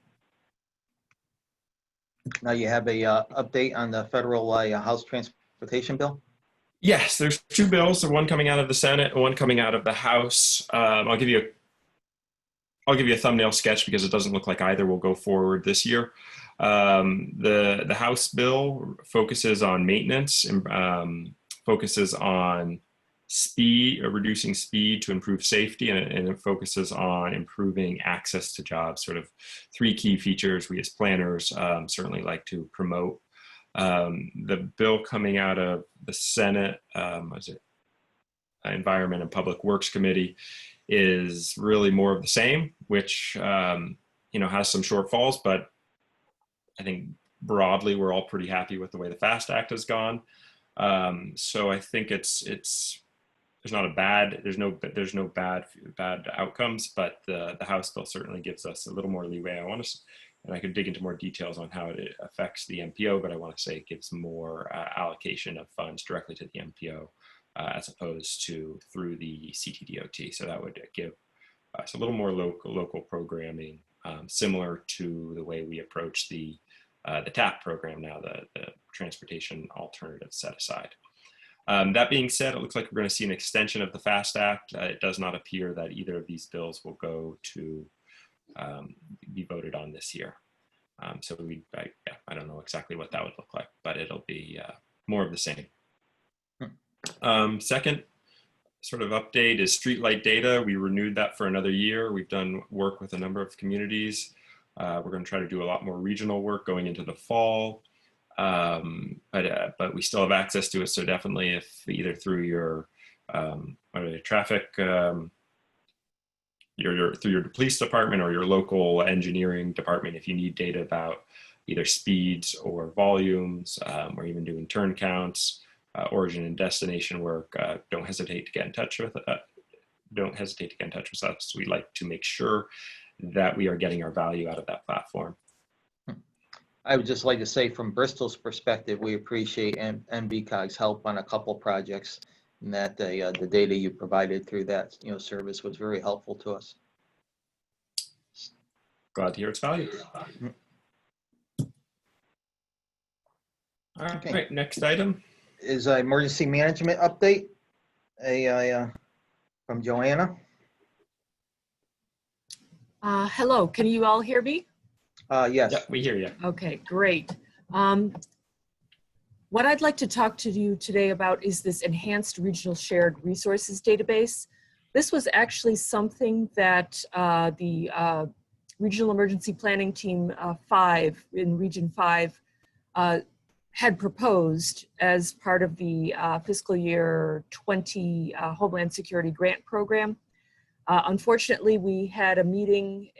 S1: Now you have a update on the federal House transportation bill?
S4: Yes, there's two bills, one coming out of the Senate and one coming out of the House. I'll give you I'll give you a thumbnail sketch because it doesn't look like either will go forward this year. The House bill focuses on maintenance and focuses on speed, reducing speed to improve safety, and it focuses on improving access to jobs, sort of three key features we as planners certainly like to promote. The bill coming out of the Senate, Environment and Public Works Committee, is really more of the same, which has some shortfalls, but I think broadly we're all pretty happy with the way the FAST Act has gone. So I think there's no bad outcomes, but the House bill certainly gives us a little more leeway. And I could dig into more details on how it affects the MPO, but I want to say it gives more allocation of funds directly to the MPO as opposed to through the CTDOT. So that would give us a little more local programming, similar to the way we approach the TAP program now, the Transportation Alternative Set Aside. That being said, it looks like we're going to see an extension of the FAST Act. It does not appear that either of these bills will go to be voted on this year. So I don't know exactly what that would look like, but it'll be more of the same. Second sort of update is streetlight data. We renewed that for another year. We've done work with a number of communities. We're going to try to do a lot more regional work going into the fall. But we still have access to it. So definitely, if either through your traffic, through your police department or your local engineering department, if you need data about either speeds or volumes, or even doing turn counts, origin and destination work, don't hesitate to get in touch with us. We like to make sure that we are getting our value out of that platform.
S1: I would just like to say, from Bristol's perspective, we appreciate NVCOG's help on a couple projects, and that the data you provided through that service was very helpful to us.
S4: Glad to hear its value. All right, next item
S1: is an emergency management update from Joanna.
S15: Hello, can you all hear me?
S1: Yes.
S4: Yeah, we hear you.
S15: Okay, great. What I'd like to talk to you today about is this enhanced regional shared resources database. This was actually something that the Regional Emergency Planning Team 5 in Region 5 had proposed as part of the fiscal year 20 Homeland Security Grant Program. Unfortunately, we had a meeting,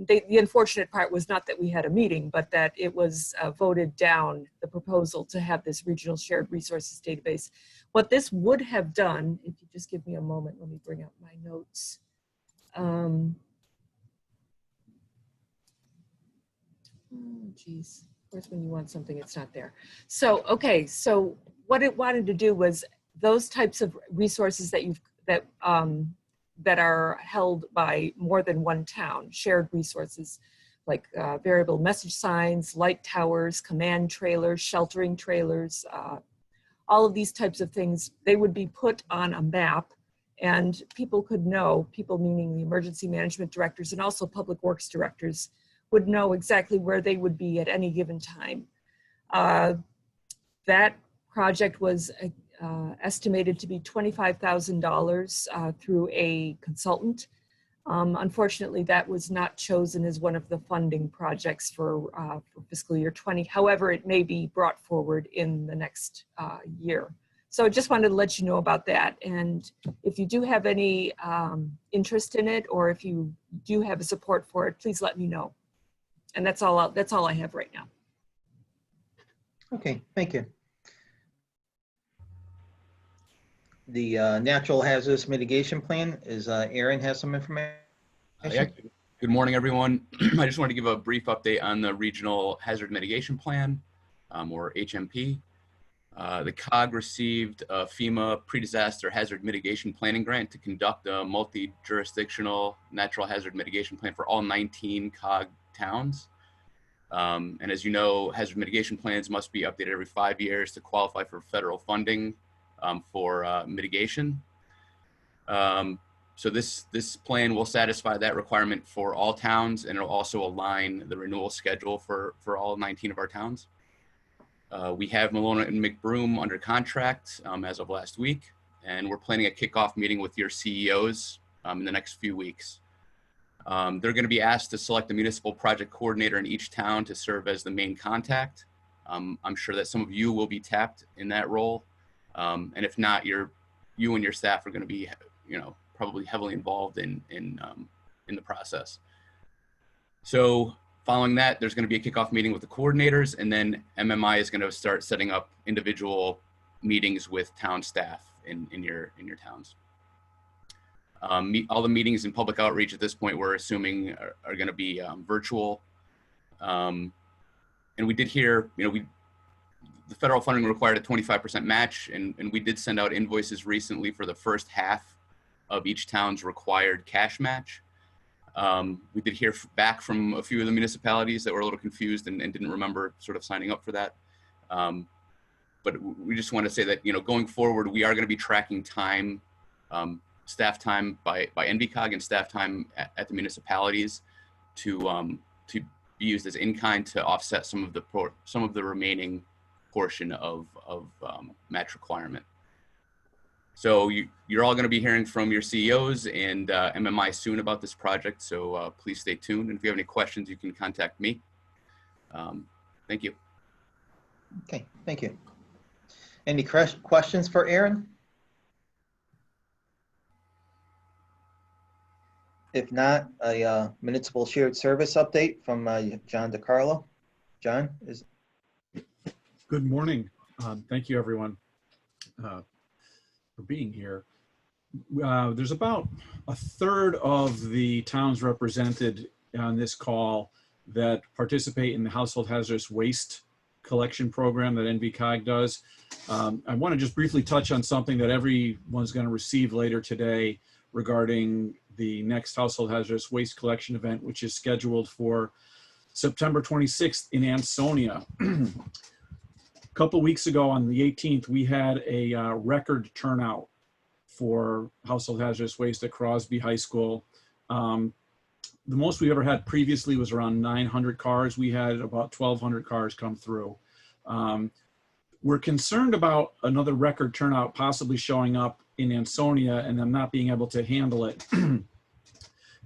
S15: the unfortunate part was not that we had a meeting, but that it was voted down, the proposal to have this regional shared resources database. What this would have done, if you just give me a moment, let me bring up my notes. Oh, geez, of course, when you want something, it's not there. So, okay, so what it wanted to do was those types of resources that are held by more than one town, shared resources like variable message signs, light towers, command trailers, sheltering trailers, all of these types of things, they would be put on a map and people could know, people meaning the emergency management directors and also public works directors would know exactly where they would be at any given time. That project was estimated to be $25,000 through a consultant. Unfortunately, that was not chosen as one of the funding projects for fiscal year 20. However, it may be brought forward in the next year. So I just wanted to let you know about that. And if you do have any interest in it, or if you do have a support for it, please let me know. And that's all I have right now.
S1: Okay, thank you. The natural hazardous mitigation plan is Aaron has some information.
S16: Yeah. Good morning, everyone. I just wanted to give a brief update on the Regional Hazard Mitigation Plan, or HMP. The COG received a FEMA Pre-Disaster Hazard Mitigation Planning Grant to conduct a multi-jurisdictional natural hazard mitigation plan for all 19 COG towns. And as you know, hazard mitigation plans must be updated every 5 years to qualify for federal funding for mitigation. So this plan will satisfy that requirement for all towns, and it'll also align the renewal schedule for all 19 of our towns. We have Malona and McBroom under contract as of last week, and we're planning a kickoff meeting with your CEOs in the next few weeks. They're going to be asked to select a municipal project coordinator in each town to serve as the main contact. I'm sure that some of you will be tapped in that role, and if not, you and your staff are going to be, probably heavily involved in the process. So following that, there's going to be a kickoff meeting with the coordinators, and then MMI is going to start setting up individual meetings with town staff in your towns. All the meetings and public outreach at this point, we're assuming are going to be virtual. And we did hear, the federal funding required a 25% match, and we did send out invoices recently for the first half of each town's required cash match. We did hear back from a few of the municipalities that were a little confused and didn't remember sort of signing up for that. But we just want to say that, going forward, we are going to be tracking time, staff time by NVCOG and staff time at the municipalities to be used as in-kind to offset some of the remaining portion of match requirement. So you're all going to be hearing from your CEOs and MMI soon about this project. So please stay tuned. And if you have any questions, you can contact me. Thank you.
S1: Okay, thank you. Any questions for Aaron? If not, a municipal shared service update from John DiCarlo. John is.
S5: Good morning. Thank you, everyone, for being here. There's about a third of the towns represented on this call that participate in the household hazardous waste collection program that NVCOG does. I want to just briefly touch on something that everyone's going to receive later today regarding the next household hazardous waste collection event, which is scheduled for September 26th in Ansonia. A couple weeks ago on the 18th, we had a record turnout for household hazardous waste at Crosby High School. The most we ever had previously was around 900 cars. We had about 1,200 cars come through. We're concerned about another record turnout possibly showing up in Ansonia and them not being able to handle it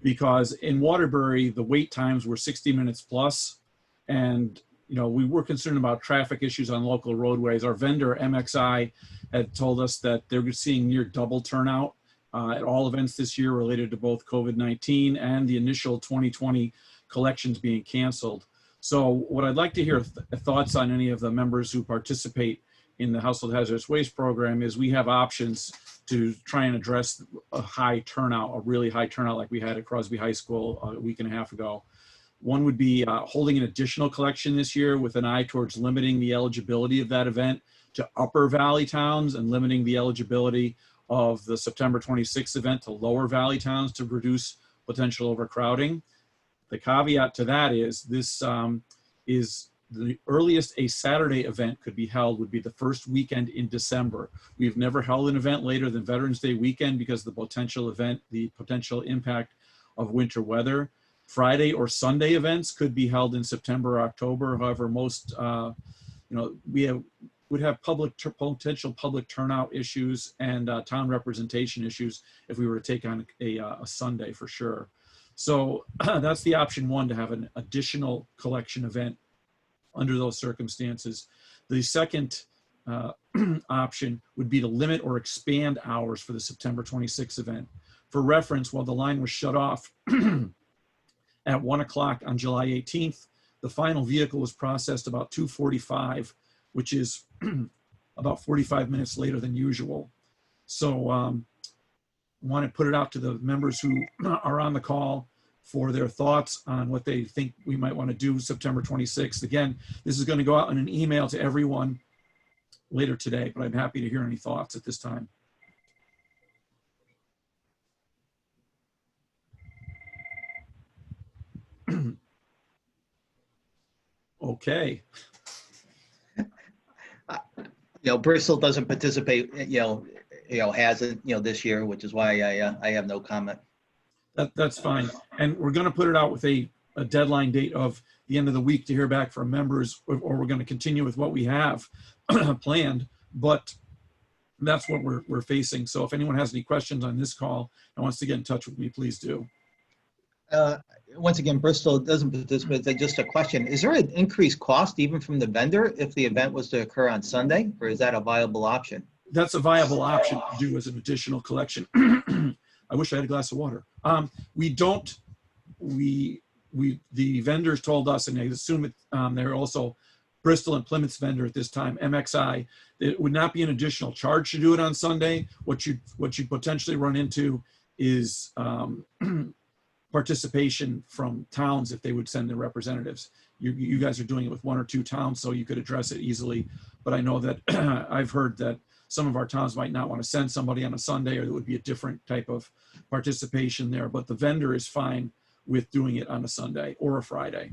S5: because in Waterbury, the wait times were 60 minutes plus. And we were concerned about traffic issues on local roadways. Our vendor, MXI, had told us that they're seeing near double turnout at all events this year related to both COVID-19 and the initial 2020 collections being canceled. So what I'd like to hear thoughts on any of the members who participate in the household hazardous waste program is we have options to try and address a high turnout, a really high turnout like we had at Crosby High School a week and a half ago. One would be holding an additional collection this year with an eye towards limiting the eligibility of that event to Upper Valley towns and limiting the eligibility of the September 26th event to Lower Valley towns to reduce potential overcrowding. The caveat to that is this is the earliest a Saturday event could be held would be the first weekend in December. We've never held an event later than Veterans Day weekend because of the potential impact of winter weather. Friday or Sunday events could be held in September or October. However, most, would have potential public turnout issues and town representation issues if we were to take on a Sunday for sure. So that's the option one, to have an additional collection event under those circumstances. The second option would be to limit or expand hours for the September 26th event. For reference, while the line was shut off at 1 o'clock on July 18th, the final vehicle was processed about 2:45, which is about 45 minutes later than usual. So want to put it out to the members who are on the call for their thoughts on what they think we might want to do September 26th. Again, this is going to go out in an email to everyone later today, but I'm happy to hear any thoughts at this time. Okay.
S1: Bristol doesn't participate, hasn't, this year, which is why I have no comment.
S5: That's fine. And we're going to put it out with a deadline date of the end of the week to hear back from members, or we're going to continue with what we have planned. But that's what we're facing. So if anyone has any questions on this call and wants to get in touch with me, please do.
S1: Once again, Bristol doesn't participate. Just a question: is there an increased cost even from the vendor if the event was to occur on Sunday, or is that a viable option?
S5: That's a viable option to do as an additional collection. I wish I had a glass of water. The vendors told us, and I assume they're also Bristol and Plymouth's vendor at this time, MXI, it would not be an additional charge to do it on Sunday. What you potentially run into is participation from towns if they would send their representatives. You guys are doing it with 1 or 2 towns, so you could address it easily. But I know that I've heard that some of our towns might not want to send somebody on a Sunday, or there would be a different type of participation there. But the vendor is fine with doing it on a Sunday or a Friday.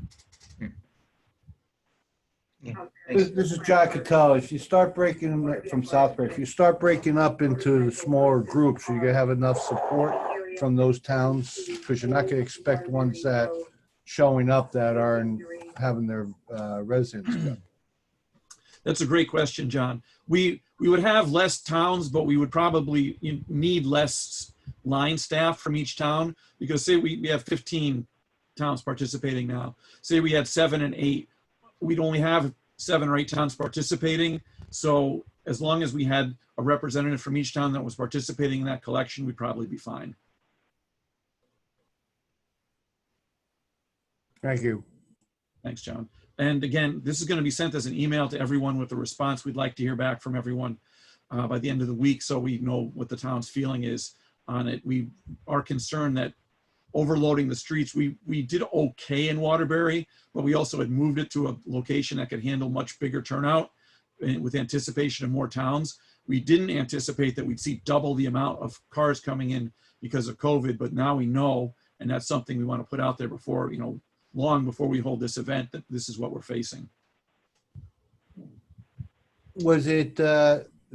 S17: This is John Cattell. If you start breaking from Southbury, if you start breaking up into smaller groups, you're gonna have enough support from those towns, because you're not gonna expect ones that showing up that aren't having their residents go.
S5: That's a great question, John. We would have less towns, but we would probably need less line staff from each town, because say we have 15 towns participating now. Say we had 7 and 8, we'd only have 7 or 8 towns participating. So as long as we had a representative from each town that was participating in that collection, we'd probably be fine.
S17: Thank you.
S5: Thanks, John. And again, this is going to be sent as an email to everyone with a response. We'd like to hear back from everyone by the end of the week, so we know what the town's feeling is on it. We are concerned that overloading the streets, we did okay in Waterbury, but we also had moved it to a location that could handle much bigger turnout with anticipation of more towns. We didn't anticipate that we'd see double the amount of cars coming in because of COVID, but now we know, and that's something we want to put out there before, long before we hold this event, that this is what we're facing.
S17: Was it,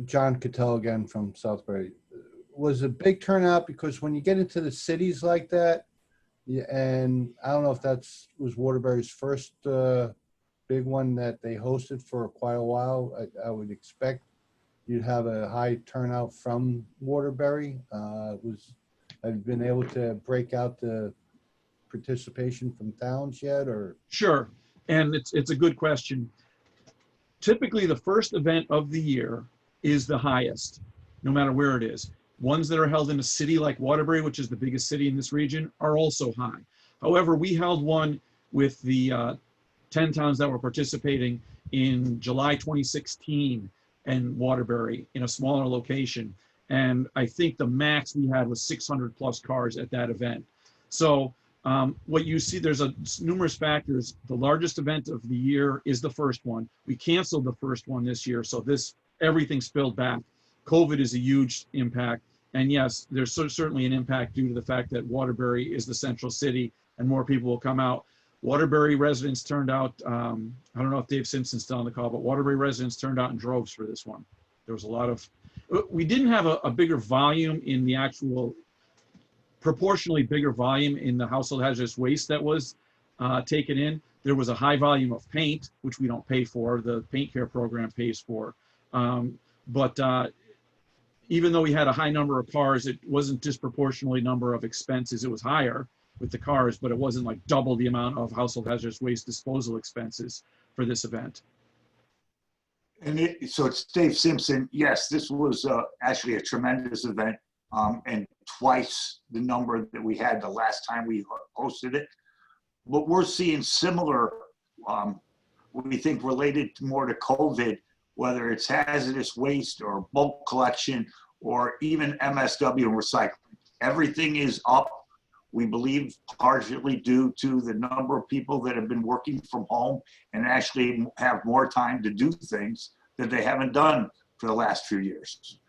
S17: John Cattell again from Southbury, was a big turnout? Because when you get into the cities like that, and I don't know if was Waterbury's first big one that they hosted for quite a while, I would expect you'd have a high turnout from Waterbury. Have you been able to break out the participation from towns yet, or?
S5: Sure, and it's a good question. Typically, the first event of the year is the highest, no matter where it is. Ones that are held in a city like Waterbury, which is the biggest city in this region, are also high. However, we held one with the 10 towns that were participating in July 2016 in Waterbury in a smaller location. And I think the max we had was 600 plus cars at that event. So what you see, there's numerous factors. The largest event of the year is the first one. We canceled the first one this year, so everything spilled back. COVID is a huge impact. And yes, there's certainly an impact due to the fact that Waterbury is the central city and more people will come out. Waterbury residents turned out, I don't know if Dave Simpson's still on the call, but Waterbury residents turned out in droves for this one. There was a lot of, we didn't have a bigger volume in the actual, proportionally bigger volume in the household hazardous waste that was taken in. There was a high volume of paint, which we don't pay for, the paint care program pays for. Even though we had a high number of cars, it wasn't disproportionately number of expenses. It was higher with the cars, but it wasn't like double the amount of household hazardous waste disposal expenses for this event.
S18: And so it's Dave Simpson. Yes, this was actually a tremendous event, and twice the number that we had the last time we hosted it. But we're seeing similar, we think related more to COVID, whether it's hazardous waste or bulk collection or even MSW and recycling. Everything is up, we believe, partially due to the number of people that have been working from home and actually have more time to do things that they haven't done for the last few years.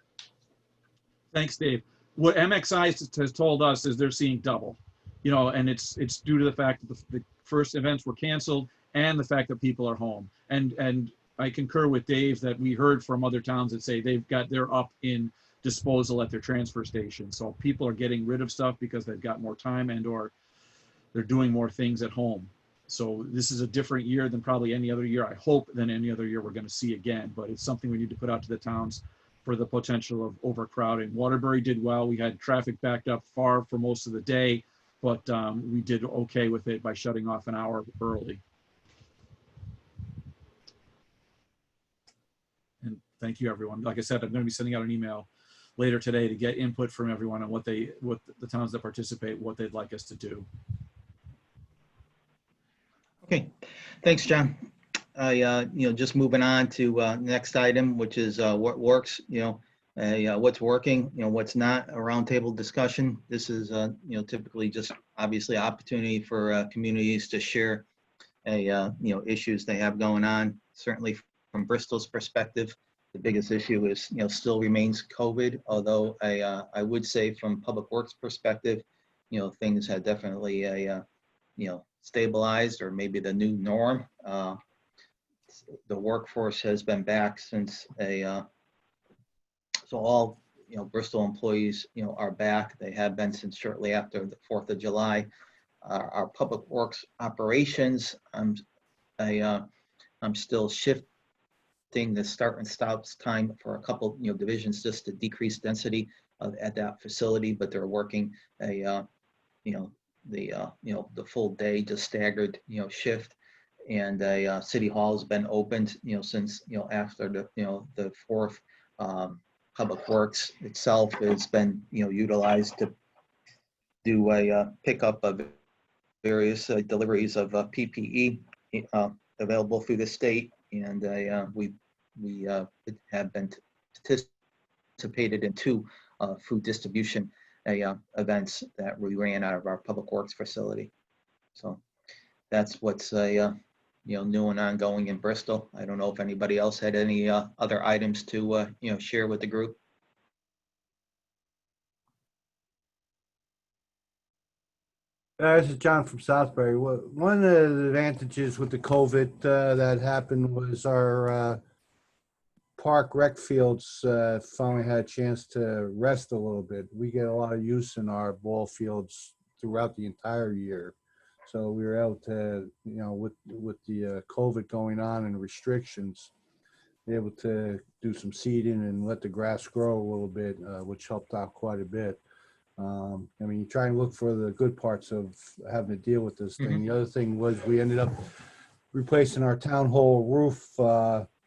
S5: Thanks, Dave. What MXI has told us is they're seeing double, and it's due to the fact that the first events were canceled and the fact that people are home. And I concur with Dave that we heard from other towns that say they're up in disposal at their transfer station. So people are getting rid of stuff because they've got more time and or they're doing more things at home. So this is a different year than probably any other year, I hope, than any other year we're going to see again. But it's something we need to put out to the towns for the potential of overcrowding. Waterbury did well. We had traffic backed up far for most of the day, but we did okay with it by shutting off an hour early. And thank you, everyone. Like I said, I'm going to be sending out an email later today to get input from everyone on what the towns that participate, what they'd like us to do.
S1: Okay, thanks, John. Just moving on to next item, which is what works, what's working, what's not, a roundtable discussion. This is, typically just obviously opportunity for communities to share issues they have going on. Certainly from Bristol's perspective, the biggest issue is, still remains COVID, although I would say from Public Works perspective, things have definitely, stabilized or maybe the new norm. The workforce has been back since so all, Bristol employees, are back. They have been since shortly after the 4th of July. Our Public Works operations, I'm still shifting the start and stops time for a couple, divisions just to decrease density at that facility, but they're working the full day, just staggered, shift. And City Hall has been opened, since, after the 4th. Public Works itself has been, utilized to do a pickup of various deliveries of PPE available through the state. And we have been participated in 2 food distribution events that we ran out of our Public Works facility. So that's what's new and ongoing in Bristol. I don't know if anybody else had any other items to share with the group.
S17: This is John from Southbury. One of the advantages with the COVID that happened was our park rec fields finally had a chance to rest a little bit. We get a lot of use in our ball fields throughout the entire year. So we were able to, with the COVID going on and restrictions, be able to do some seeding and let the grass grow a little bit, which helped out quite a bit. You try and look for the good parts of having to deal with this thing. The other thing was we ended up replacing our town hall roof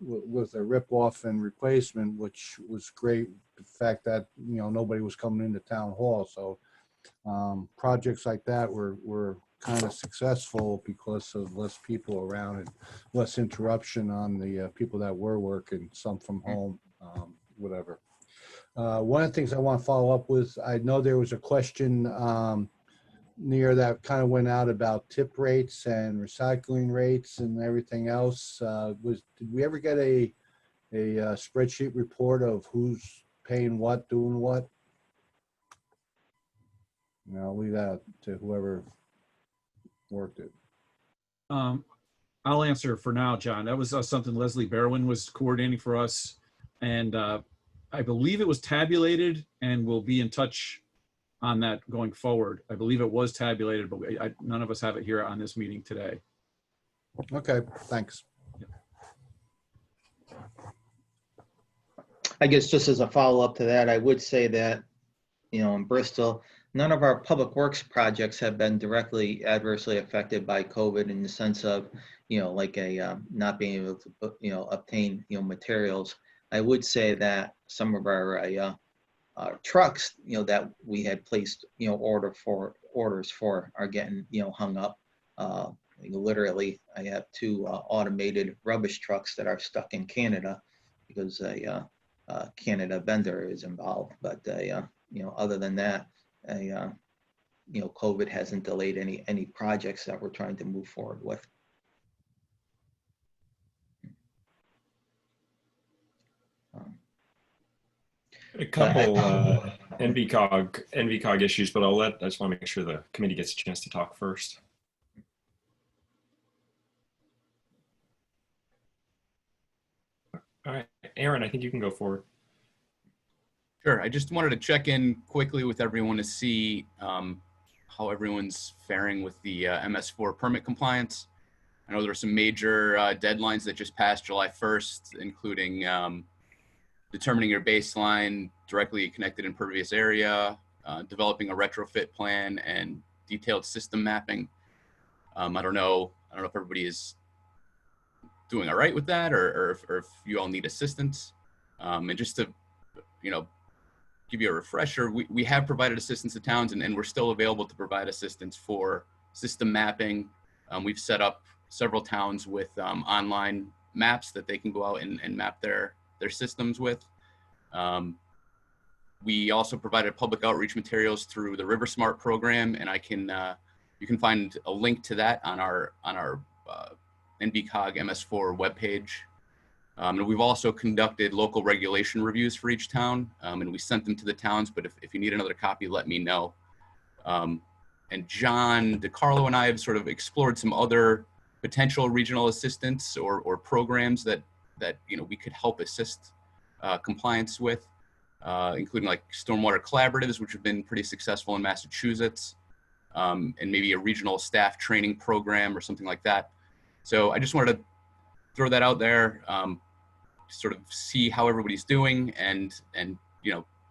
S17: with a rip-off and replacement, which was great. The fact that, nobody was coming into town hall. So projects like that were kind of successful because of less people around and less interruption on the people that were working, some from home, whatever. One of the things I want to follow up with, I know there was a question near that kind of went out about tip rates and recycling rates and everything else. Did we ever get a spreadsheet report of who's paying what, doing what? I'll leave that to whoever worked it.
S5: I'll answer for now, John. That was something Leslie Berwin was coordinating for us. And I believe it was tabulated, and we'll be in touch on that going forward. I believe it was tabulated, but none of us have it here on this meeting today.
S17: Okay, thanks.
S1: I guess just as a follow-up to that, I would say that, in Bristol, none of our public works projects have been directly adversely affected by COVID in the sense of, like not being able to, obtain, materials. I would say that some of our trucks, that we had placed, orders for are getting, hung up. Literally, I have 2 automated rubbish trucks that are stuck in Canada because a Canada vendor is involved. But other than that, COVID hasn't delayed any projects that we're trying to move forward with.
S4: A couple NVCOG issues, but I just want to make sure the committee gets a chance to talk first. All right, Aaron, I think you can go forward.
S16: Sure. I just wanted to check in quickly with everyone to see how everyone's faring with the MS4 permit compliance. I know there were some major deadlines that just passed July 1st, including determining your baseline, directly connected impervious area, developing a retrofit plan, and detailed system mapping. I don't know if everybody is doing all right with that, or if you all need assistance. And just to, give you a refresher, we have provided assistance to towns, and we're still available to provide assistance for system mapping. We've set up several towns with online maps that they can go out and map their systems with. We also provided public outreach materials through the River Smart program, and you can find a link to that on our NVCOG MS4 webpage. And we've also conducted local regulation reviews for each town, and we sent them to the towns, but if you need another copy, let me know. And John DiCarlo and I have sort of explored some other potential regional assistance or programs that we could help assist compliance with, including like stormwater collaboratives, which have been pretty successful in Massachusetts, and maybe a regional staff training program or something like that. So I just wanted to throw that out there, sort of see how everybody's doing, and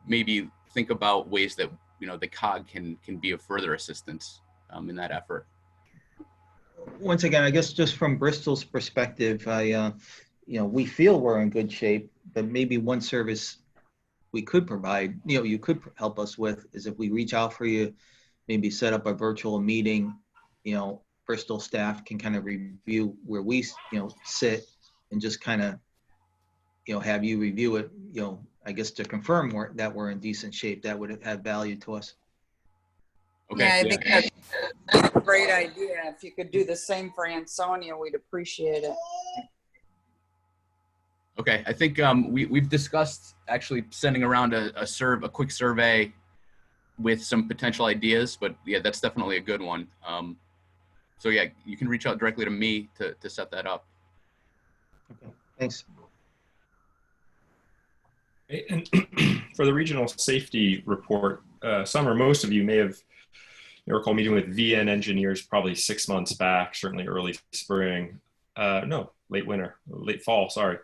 S16: maybe think about ways that the COG can be of further assistance in that effort.
S1: Once again, I guess just from Bristol's perspective, we feel we're in good shape, but maybe one service we could provide, you could help us with, is if we reach out for you, maybe set up a virtual meeting, Bristol staff can kind of review where we, sit, and just kind of, have you review it, I guess to confirm that we're in decent shape. That would have value to us.
S16: Okay.
S3: Yeah, I think that's a great idea. If you could do the same for Ansonia, we'd appreciate it.
S16: Okay, I think we've discussed actually sending around a quick survey with some potential ideas, but yeah, that's definitely a good one. So yeah, you can reach out directly to me to set that up.
S1: Okay, thanks.
S4: And for the regional safety report, some or most of you may have recall meeting with VN engineers probably 6 months back, certainly early spring, no, late winter, late fall, sorry,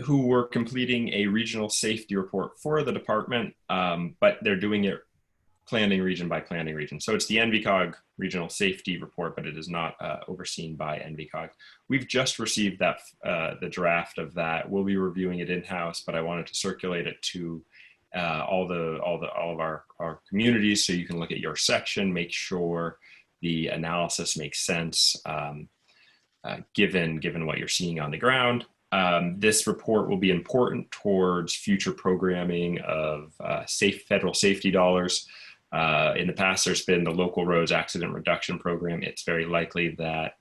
S4: who were completing a regional safety report for the department, but they're doing it planning region by planning region. So it's the NVCOG regional safety report, but it is not overseen by NVCOG. We've just received that the draft of that. We'll be reviewing it in-house, but I wanted to circulate it to all of our communities, so you can look at your section, make sure the analysis makes sense given what you're seeing on the ground. This report will be important towards future programming of federal safety dollars. In the past, there's been the Local Roads Accident Reduction Program. It's very likely that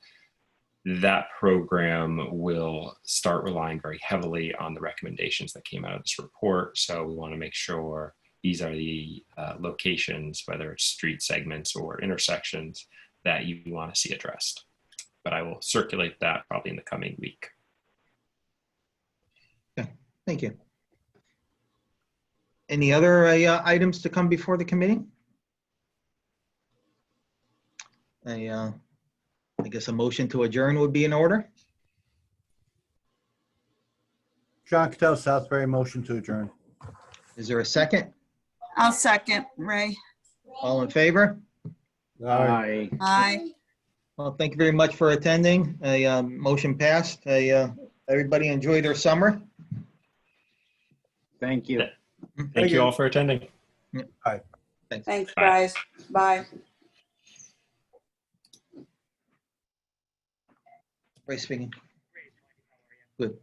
S4: that program will start relying very heavily on the recommendations that came out of this report. So we want to make sure these are the locations, whether it's street segments or intersections, that you want to see addressed. But I will circulate that probably in the coming week.
S1: Okay, thank you. Any other items to come before the committee? I guess a motion to adjourn would be in order.
S17: John Cattell, Southbury, motion to adjourn.
S1: Is there a second?
S3: I'll second, Ray.
S1: All in favor?
S6: Aye.
S3: Aye.
S1: Well, thank you very much for attending. Motion passed. Everybody enjoy their summer.
S6: Thank you.
S4: Thank you all for attending.
S1: Bye.
S3: Thanks, guys. Bye.
S1: Ray speaking. Good.